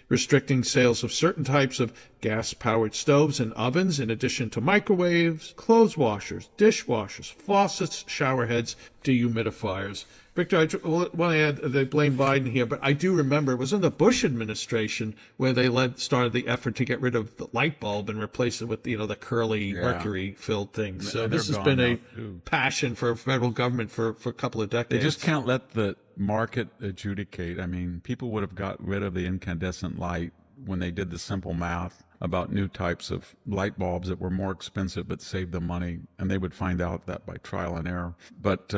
restricting sales of certain types of gas-powered stoves and ovens, in addition to microwaves, clothes washers, dishwashers, faucets, shower heads, dehumidifiers. Victor, I want to add, they blame Biden here, but I do remember it was in the Bush administration where they started the effort to get rid of the light bulb and replace it with, the curly mercury-filled thing. So this has been a passion for federal government for a couple of decades. They just can't let the market adjudicate. I mean, people would have got rid of the incandescent light when they did the simple math about new types of light bulbs that were more expensive but saved them money, and they would find out that by trial and error. But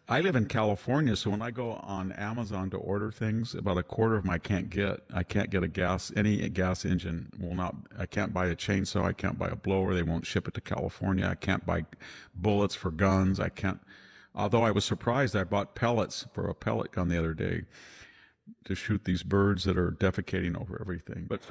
I live in California, so when I go on Amazon to order things, about a quarter of them I can't get. I can't get any gas engine will not. I can't buy a chainsaw. I can't buy a blower. They won't ship it to California. I can't buy bullets for guns. I can't. Although I was surprised, I bought pellets for a pellet gun the other day to shoot these birds that are defecating over everything. But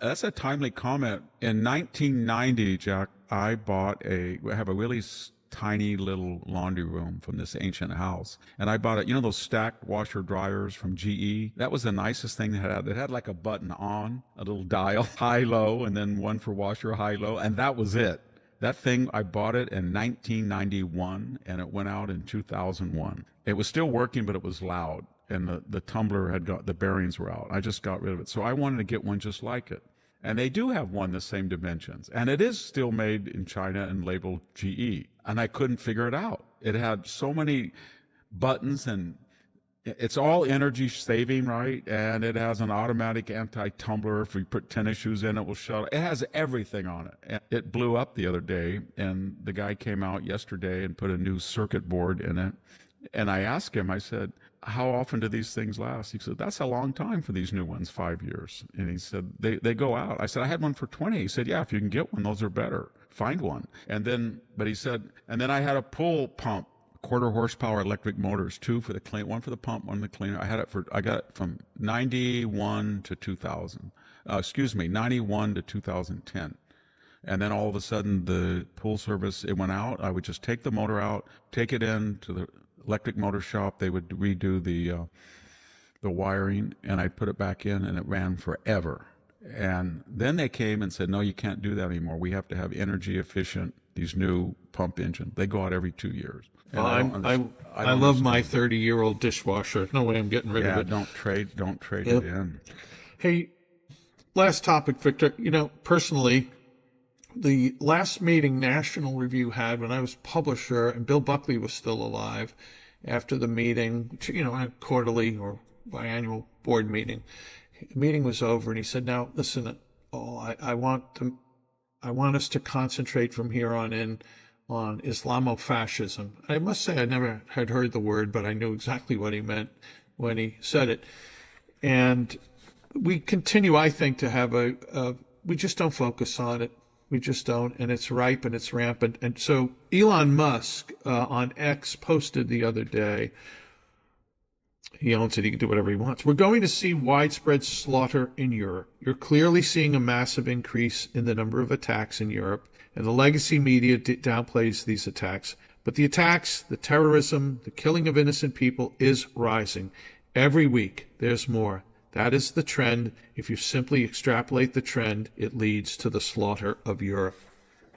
that's a timely comment. In 1990, Jack, I have a really tiny little laundry room from this ancient house, and I bought those stacked washer dryers from GE. That was the nicest thing it had like a button on, a little dial, high, low, and then one for washer, high, low, and that was it. That thing, I bought it in 1991, and it went out in 2001. It was still working, but it was loud, and the tumbler the bearings were out. I just got rid of it. So I wanted to get one just like it. And they do have one the same dimensions. And it is still made in China and labeled GE. And I couldn't figure it out. It had so many buttons, and it's all energy saving, right? And it has an automatic anti-tumbler. If we put tennis shoes in, it will shut. It has everything on it. And it blew up the other day, and the guy came out yesterday and put a new circuit board in it. And I asked him, I said, how often do these things last? He said, that's a long time for these new ones, 5 years. And he said, they go out. I said, I had one for 20. He said, yeah, if you can get one, those are better. Find one. But he said, and then I had a pull pump, quarter horsepower electric motors, two for the clean, one for the pump, one for the cleaner. I got it from 91 to 2000. 91 to 2010. And then all of a sudden the pull service, it went out. I would just take the motor out, take it in to the electric motor shop. They would redo the wiring, and I'd put it back in, and it ran forever. And then they came and said, no, you can't do that anymore. We have to have energy efficient, these new pump engines. They go out every 2 years. Well, I love my 30-year-old dishwasher. No way I'm getting rid of it. Don't trade it in. Hey, last topic, Victor. Personally, the last meeting National Review had when I was publisher and Bill Buckley was still alive, after the meeting, a quarterly or biannual board meeting, the meeting was over, and he said, now listen, I want us to concentrate from here on in on Islamofascism. I must say I never had heard the word, but I knew exactly what he meant when he said it. And we continue, I think, to have we just don't focus on it. We just don't, and it's ripe and it's rampant. And so Elon Musk on X posted the other day, he owns it, he can do whatever he wants. We're going to see widespread slaughter in Europe. You're clearly seeing a massive increase in the number of attacks in Europe, and the legacy media downplays these attacks. But the attacks, the terrorism, the killing of innocent people is rising. Every week, there's more. That is the trend. If you simply extrapolate the trend, it leads to the slaughter of Europe.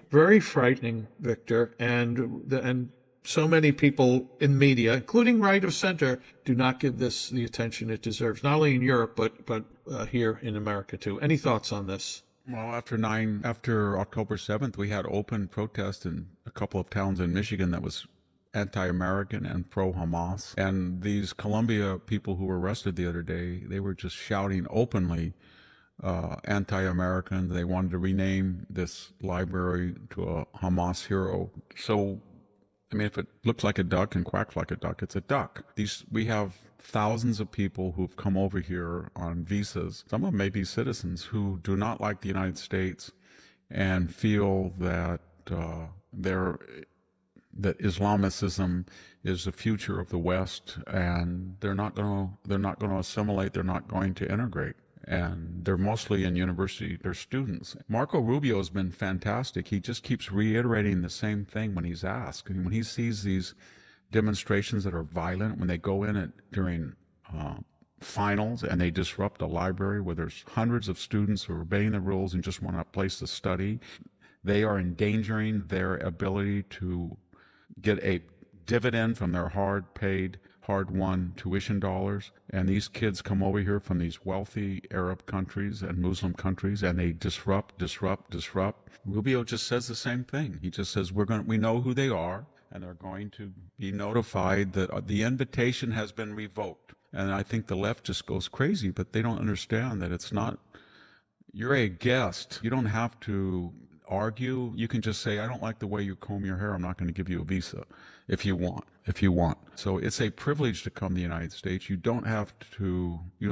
Very frightening, Victor, and so many people in media, including right of center, do not give this the attention it deserves, not only in Europe, but here in America too. Any thoughts on this? Well, after October 7th, we had open protest in a couple of towns in Michigan that was anti-American and pro-Hamas. And these Columbia people who were arrested the other day, they were just shouting openly anti-American. They wanted to rename this library to a Hamas hero. So, I mean, if it looks like a duck and quacks like a duck, it's a duck. We have thousands of people who've come over here on visas. Some of them may be citizens who do not like the United States and feel that that Islamicism is the future of the West, and they're not going to assimilate. They're not going to integrate, and they're mostly in university. They're students. Marco Rubio has been fantastic. He just keeps reiterating the same thing when he's asked. I mean, when he sees these demonstrations that are violent, when they go in during finals and they disrupt a library where there's hundreds of students who are obeying the rules and just want a place to study, they are endangering their ability to get a dividend from their hard-paid, hard-won tuition dollars. And these kids come over here from these wealthy Arab countries and Muslim countries, and they disrupt. Rubio just says the same thing. He just says, we know who they are, and they're going to be notified that the invitation has been revoked. And I think the left just goes crazy, but they don't understand that it's not, you're a guest. You don't have to argue. You can just say, I don't like the way you comb your hair. I'm not going to give you a visa if you want. So it's a privilege to come to the United States. You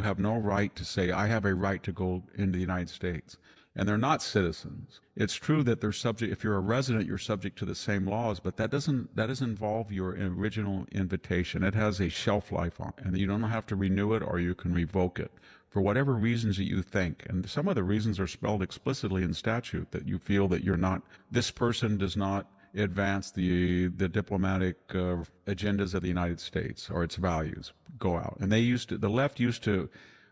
have no right to say, I have a right to go into the United States. And they're not citizens. It's true that they're subject, if you're a resident, you're subject to the same laws, but that doesn't involve your original invitation. It has a shelf life on it, and you don't have to renew it, or you can revoke it for whatever reasons that you think. And some of the reasons are spelled explicitly in statute, that you feel that this person does not advance the diplomatic agendas of the United States or its values. Go out. And the left used to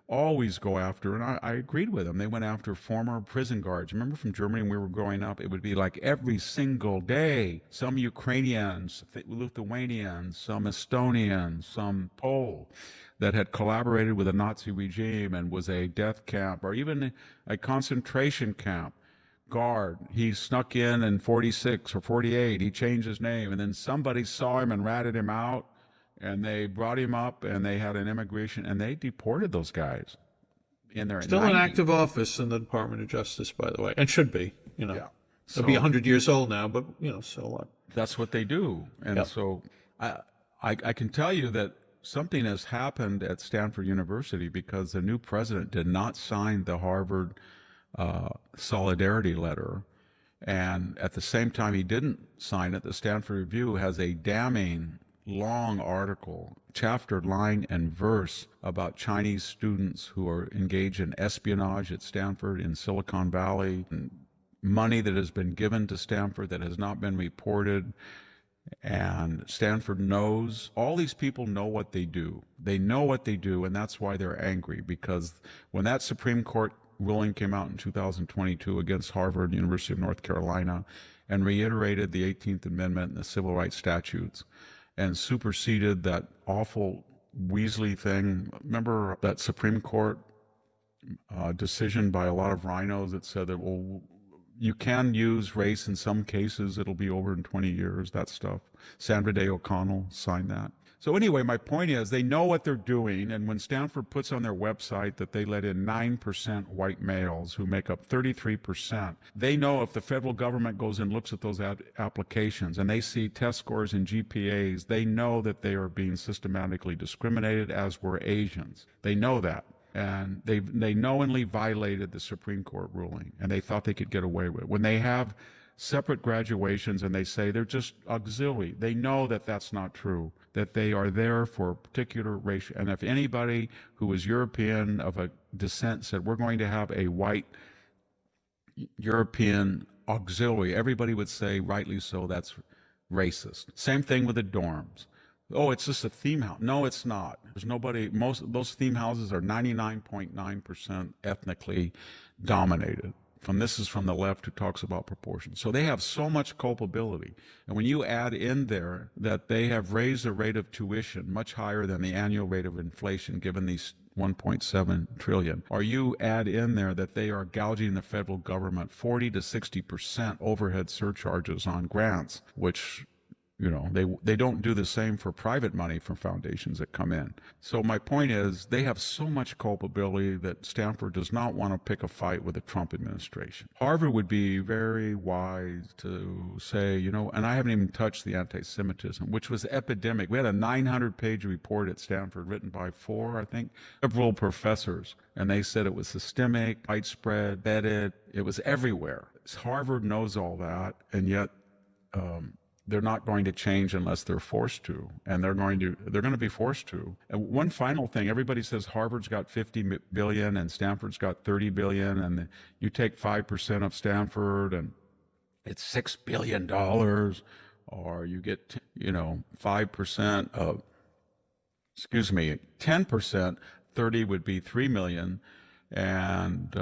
always go after, and I agreed with them. They went after former prison guards. Remember from Germany when we were growing up, it would be like every single day, some Ukrainians, Lithuanians, some Estonians, some Pole that had collaborated with the Nazi regime and was a death camp or even a concentration camp guard. He snuck in 46 or 48. He changed his name, and then somebody saw him and ratted him out. And they brought him up, and they had an immigration, and they deported those guys in their Still 90s. in active office in the Department of Justice, by the way, and should be. Yeah. They'll be 100 years old now, but so what? That's what they do. And so I can tell you that something has happened at Stanford University because the new president did not sign the Harvard solidarity letter. And at the same time he didn't sign it, the Stanford Review has a damning long article, chapter, line, and verse about Chinese students who are engaged in espionage at Stanford in Silicon Valley, and money that has been given to Stanford that has not been reported. And Stanford knows, all these people know what they do. They know what they do, and that's why they're angry, because when that Supreme Court ruling came out in 2022 against Harvard, University of North Carolina, and reiterated the 18th Amendment and the Civil Rights Statutes, and superseded that awful Weasley thing. Remember that Supreme Court decision by a lot of rhinos that said that, well, you can use race in some cases, it'll be over in 20 years, that stuff. Sandra Day O'Connell signed that. So anyway, my point is they know what they're doing, and when Stanford puts on their website that they let in 9% white males who make up 33%, they know if the federal government goes and looks at those applications and they see test scores and GPAs, they know that they are being systematically discriminated, as were Asians. They know that. And they knowingly violated the Supreme Court ruling, and they thought they could get away with it. When they have separate graduations and they say they're just auxiliary, they know that that's not true, that they are there for a particular race. And if anybody who is European of a descent said, we're going to have a white European auxiliary, everybody would say, rightly so, that's racist. Same thing with the dorms. Oh, it's just a theme house. No, it's not. There's nobody, most of those theme houses are 99.9% ethnically dominated. This is from the left who talks about proportions. So they have so much culpability. And when you add in there that they have raised the rate of tuition much higher than the annual rate of inflation given these 1.7 trillion, or you add in there that they are gouging the federal government 40 to 60% overhead surcharges on grants, which they don't do the same for private money from foundations that come in. So my point is they have so much culpability that Stanford does not want to pick a fight with the Trump administration. Harvard would be very wise to say, and I haven't even touched the anti-Semitism, which was epidemic. We had a 900-page report at Stanford written by 4, I think, liberal professors, and they said it was systemic, widespread, embedded, it was everywhere. Harvard knows all that, and yet they're not going to change unless they're forced to, and they're going to be forced to. And one final thing, everybody says Harvard's got 50 billion and Stanford's got 30 billion, and you take 5% of Stanford and it's $6 billion, or you get 5% of 10%, 30 would be 3 million, and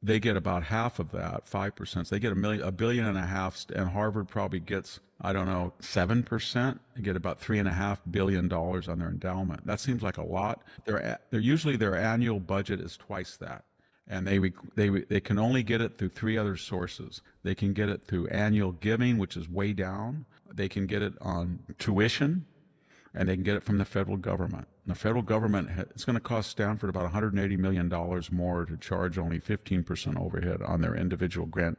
they get about half of that, 5%. So they get $1.5 billion, and Harvard probably gets, 7%. They get about $3.5 billion on their endowment. That seems like a lot. Usually their annual budget is twice that, and they can only get it through 3 other sources. They can get it through annual giving, which is way down. They can get it on tuition, and they can get it from the federal government. The federal government, it's going to cost Stanford about $180 million more to charge only 15% overhead on their individual grant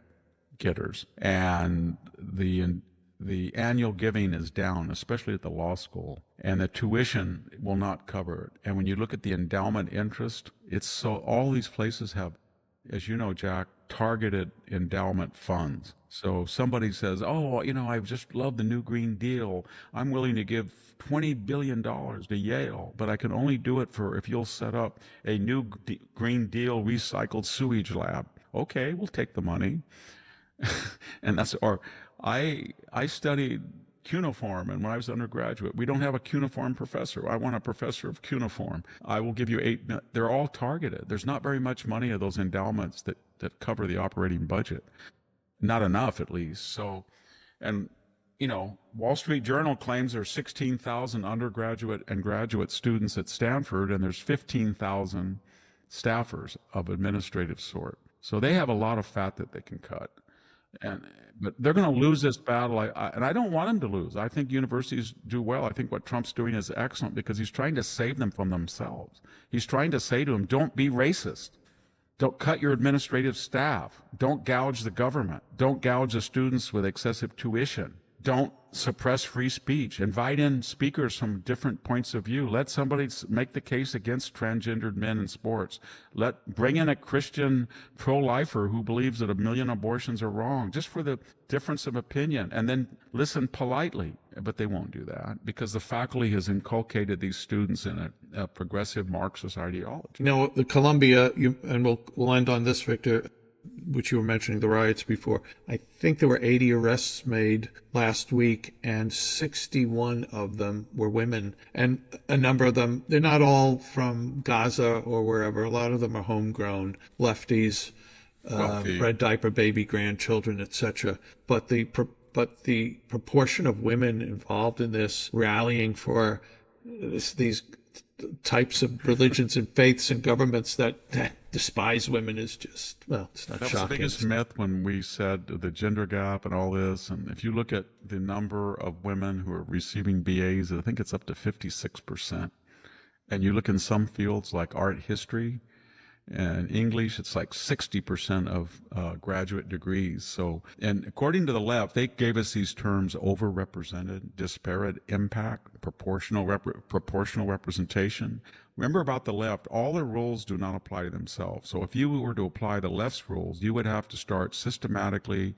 getters. And the annual giving is down, especially at the law school, and the tuition will not cover it. And when you look at the endowment interest, it's so all these places have, as you know, Jack, targeted endowment funds. So if somebody says, oh, I just love the new Green Deal, I'm willing to give $20 billion to Yale, but I can only do it if you'll set up a new Green Deal recycled sewage lab. Okay, we'll take the money. And I studied cuneiform, and when I was undergraduate, we don't have a cuneiform professor. I want a professor of cuneiform. I will give you they're all targeted. There's not very much money of those endowments that cover the operating budget. Not enough, at least. So, and Wall Street Journal claims there's 16,000 undergraduate and graduate students at Stanford, and there's 15,000 staffers of administrative sort. So they have a lot of fat that they can cut. But they're going to lose this battle, and I don't want them to lose. I think universities do well. I think what Trump's doing is excellent because he's trying to save them from themselves. He's trying to say to them, don't be racist. Don't cut your administrative staff. Don't gouge the government. Don't gouge the students with excessive tuition. Don't suppress free speech. Invite in speakers from different points of view. Let somebody make the case against transgendered men in sports. Bring in a Christian pro-lifer who believes that 1 million abortions are wrong, just for the difference of opinion, and then listen politely. But they won't do that because the faculty has inculcated these students in a progressive Marxist ideology. The Columbia, and we'll end on this, Victor, which you were mentioning, the riots before. I think there were 80 arrests made last week, and 61 of them were women. And a number of them, they're not all from Gaza or wherever. A lot of them are homegrown lefties, red diaper baby grandchildren, etc. But the proportion of women involved in this, rallying for these types of religions and faiths and governments that despise women is just, it's not shocking. That was the biggest myth when we said the gender gap and all this. And if you look at the number of women who are receiving BAs, I think it's up to 56%. And you look in some fields like art history and English, it's like 60% of graduate degrees. So, and according to the left, they gave us these terms: overrepresented, disparate impact, proportional representation. Remember about the left, all their rules do not apply to themselves. So if you were to apply the left's rules, you would have to start systematically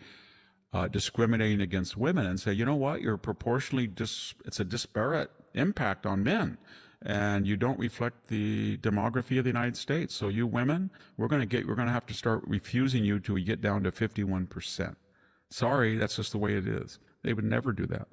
discriminating against women and say, you know what, you're proportionally, it's a disparate impact on men. And you don't reflect the demography of the United States. So you women, we're going to have to start refusing you till we get down to 51%. Sorry, that's just the way it is. They would never do that.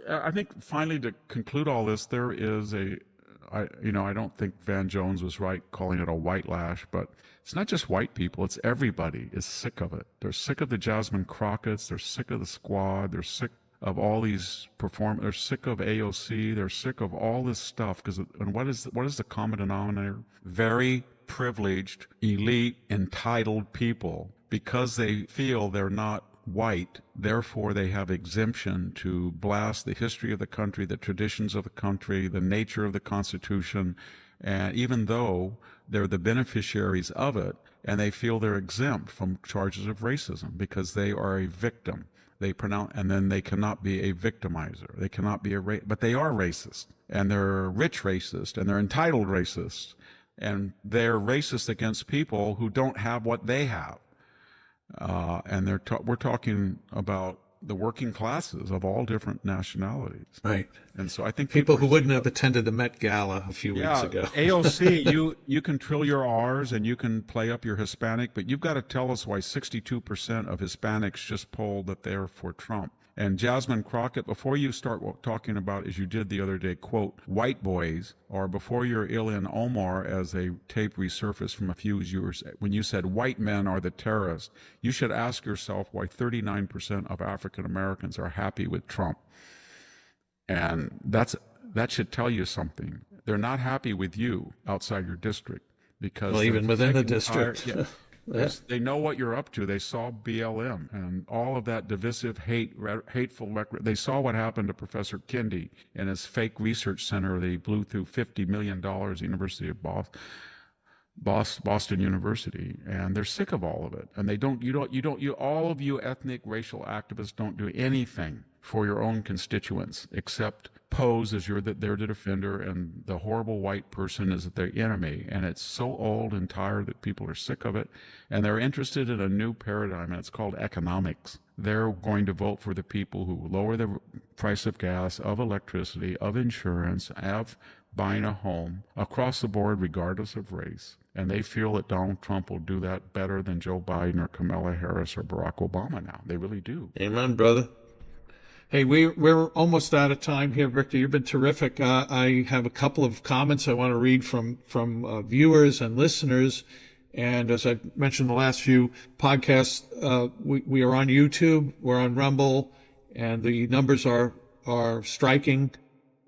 I think finally to conclude all this, there is I don't think Van Jones was right calling it a white lash, but it's not just white people, it's everybody is sick of it. They're sick of the Jasmine Crockett's, they're sick of the Squad, they're sick of all these they're sick of AOC, they're sick of all this stuff, and what is the common denominator? Very privileged, elite, entitled people, because they feel they're not white, therefore they have exemption to blast the history of the country, the traditions of the country, the nature of the Constitution, and even though they're the beneficiaries of it, and they feel they're exempt from charges of racism because they are a victim. And then they cannot be a victimizer. They cannot be but they are racist, and they're rich racist, and they're entitled racist, and they're racist against people who don't have what they have. And we're talking about the working classes of all different nationalities. Right. And so I think people who wouldn't have attended the Met Gala a few weeks ago. AOC, you can trill your R's and you can play up your Hispanic, but you've got to tell us why 62% of Hispanics just polled that they're for Trump. And Jasmine Crockett, before you start talking about, as you did the other day, quote, white boys, or before you're Ilhan Omar, as a tape resurfaced from a few years, when you said white men are the terrorists, you should ask yourself why 39% of African Americans are happy with Trump. And that should tell you something. They're not happy with you outside your district, because even within the district. Yeah. They know what you're up to. They saw BLM and all of that divisive hateful rhetoric. They saw what happened to Professor Kendi and his fake research center. They blew through $50 million at the University of Boston University, and they're sick of all of it. And all of you ethnic, racial activists don't do anything for your own constituents except pose as they're the defender, and the horrible white person is the enemy. And it's so old and tired that people are sick of it, and they're interested in a new paradigm, and it's called economics. They're going to vote for the people who lower the price of gas, of electricity, of insurance, of buying a home across the board, regardless of race. And they feel that Donald Trump will do that better than Joe Biden or Kamala Harris or Barack Obama now. They really do. Amen, brother. Hey, we're almost out of time here, Victor. You've been terrific. I have a couple of comments I want to read from viewers and listeners. And as I mentioned in the last few podcasts, we are on YouTube, we're on Rumble, and the numbers are striking.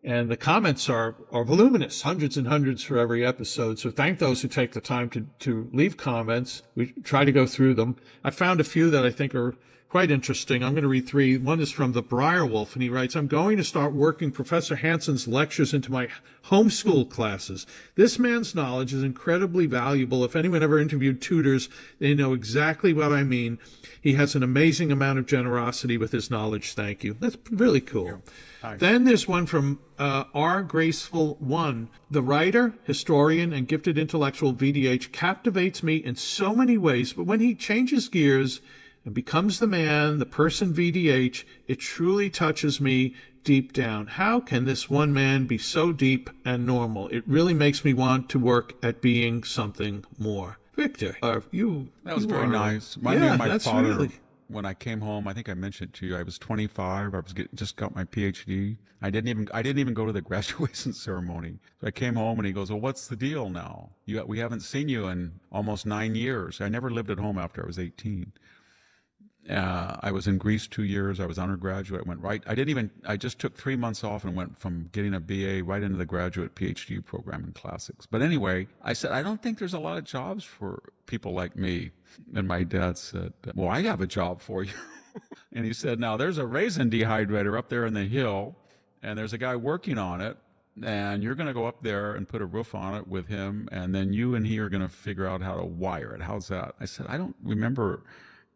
And the comments are voluminous, hundreds and hundreds for every episode. So thank those who take the time to leave comments. We try to go through them. I found a few that I think are quite interesting. I'm going to read three. One is from the Briarwolf, and he writes, I'm going to start working Professor Hanson's lectures into my homeschool classes. This man's knowledge is incredibly valuable. If anyone ever interviewed tutors, they know exactly what I mean. He has an amazing amount of generosity with his knowledge. Thank you. That's really cool. Nice. Then there's one from R. Graceful One. The writer, historian, and gifted intellectual VDH captivates me in so many ways, but when he changes gears and becomes the man, the person VDH, it truly touches me deep down. How can this one man be so deep and normal? It really makes me want to work at being something more. Victor, that was very nice. My father, really... when I came home, I think I mentioned to you, I was 25. I was just got my PhD. I didn't even go to the graduation ceremony. So I came home and he goes, well, what's the deal now? We haven't seen you in almost 9 years. I never lived at home after I was 18. I was in Greece 2 years. I was undergraduate. I just took 3 months off and went from getting a BA right into the graduate PhD program in classics. But anyway, I said, I don't think there's a lot of jobs for people like me. And my dad said, well, I have a job for you. And he said, now there's a raisin dehydrator up there in the hill, and there's a guy working on it, and you're going to go up there and put a roof on it with him, and then you and he are going to figure out how to wire it. How's that? I said, I don't remember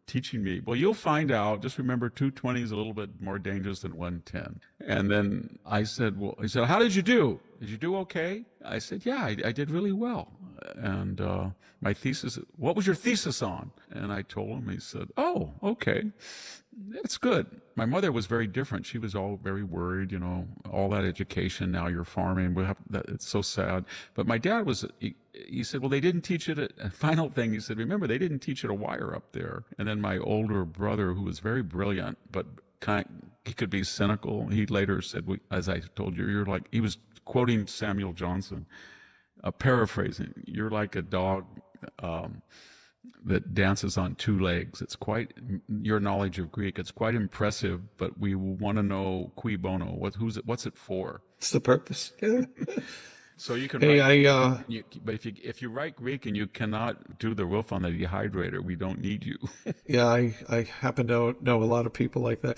teaching me. Well, you'll find out. Just remember 220 is a little bit more dangerous than 110. And then I said, well, he said, how did you do? Did you do okay? I said, yeah, I did really well. And my thesis, what was your thesis on? And I told him. He said, oh, okay. It's good. My mother was very different. She was all very worried, all that education. Now you're farming. It's so sad. But my dad was, he said, well, they didn't teach it. A final thing, he said, remember, they didn't teach it a wire up there. And then my older brother, who was very brilliant, but he could be cynical. He later said, as I told you, he was quoting Samuel Johnson, paraphrasing, you're like a dog that dances on two legs. It's quite, your knowledge of Greek, it's quite impressive, but we want to know cui bono, what's it for? It's the purpose. So you can but if you write Greek and you cannot do the roof on the dehydrator, we don't need you. Yeah, I happen to know a lot of people like that.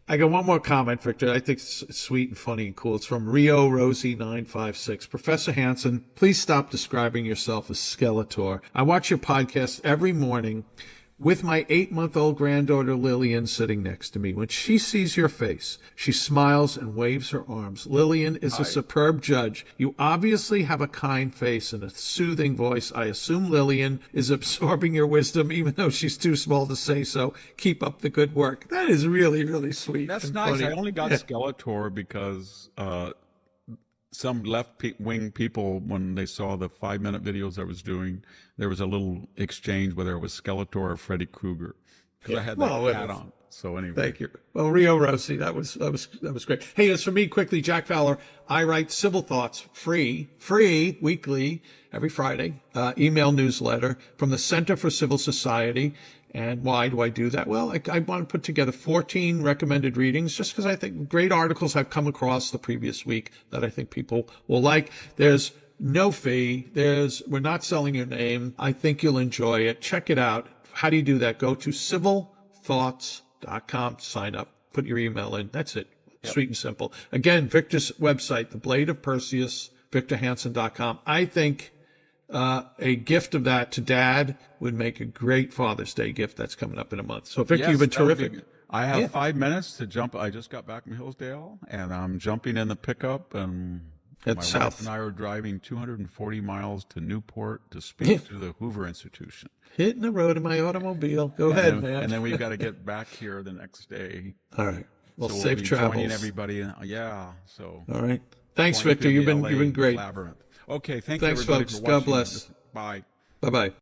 I got one more comment, Victor. I think it's sweet and funny and cool. It's from Rio Rosie 956. Professor Hanson, please stop describing yourself as Skeletor. I watch your podcast every morning with my 8-month-old granddaughter Lillian sitting next to me. When she sees your face, she smiles and waves her arms. Lillian is a superb judge. You obviously have a kind face and a soothing voice. I assume Lillian is absorbing your wisdom, even though she's too small to say so. Keep up the good work. That is really, really sweet. That's nice. Funny. I only got Skeletor because some left-wing people, when they saw the 5-minute videos I was doing, there was a little exchange whether it was Skeletor or Freddy Krueger, because I had that hat on. So anyway, thank you. Well, Rio Rossi, that was great. Hey, as for me, quickly, Jack Fowler, I write Civil Thoughts free weekly every Friday, email newsletter from the Center for Civil Society. And why do I do that? Well, I want to put together 14 recommended readings just because I think great articles I've come across the previous week that I think people will like. There's no fee. We're not selling your name. I think you'll enjoy it. Check it out. How do you do that? Go to civilthoughts.com, sign up, put your email in. That's it. Yep. Sweet and simple. Again, Victor's website, The Blade of Perseus, victorhanson.com. I think a gift of that to Dad would make a great Father's Day gift that's coming up in a month. So, Victor, Yes, you've been terrific. I have 5 minutes to jump. I just got back from Hillsdale, and I'm jumping in the pickup, and my wife and I are driving 240 miles to Newport to speak to the Hoover Institution. Hitting the road in my automobile. Go ahead, man. And then we've got to get back here the next day. All right. Well, so safe we'll be travels. joining everybody. So. All right. Thanks, Victor. You've been great. Labyrinth. Okay. Thanks, you, everybody, folks. for God watching. bless. Bye. Bye-bye.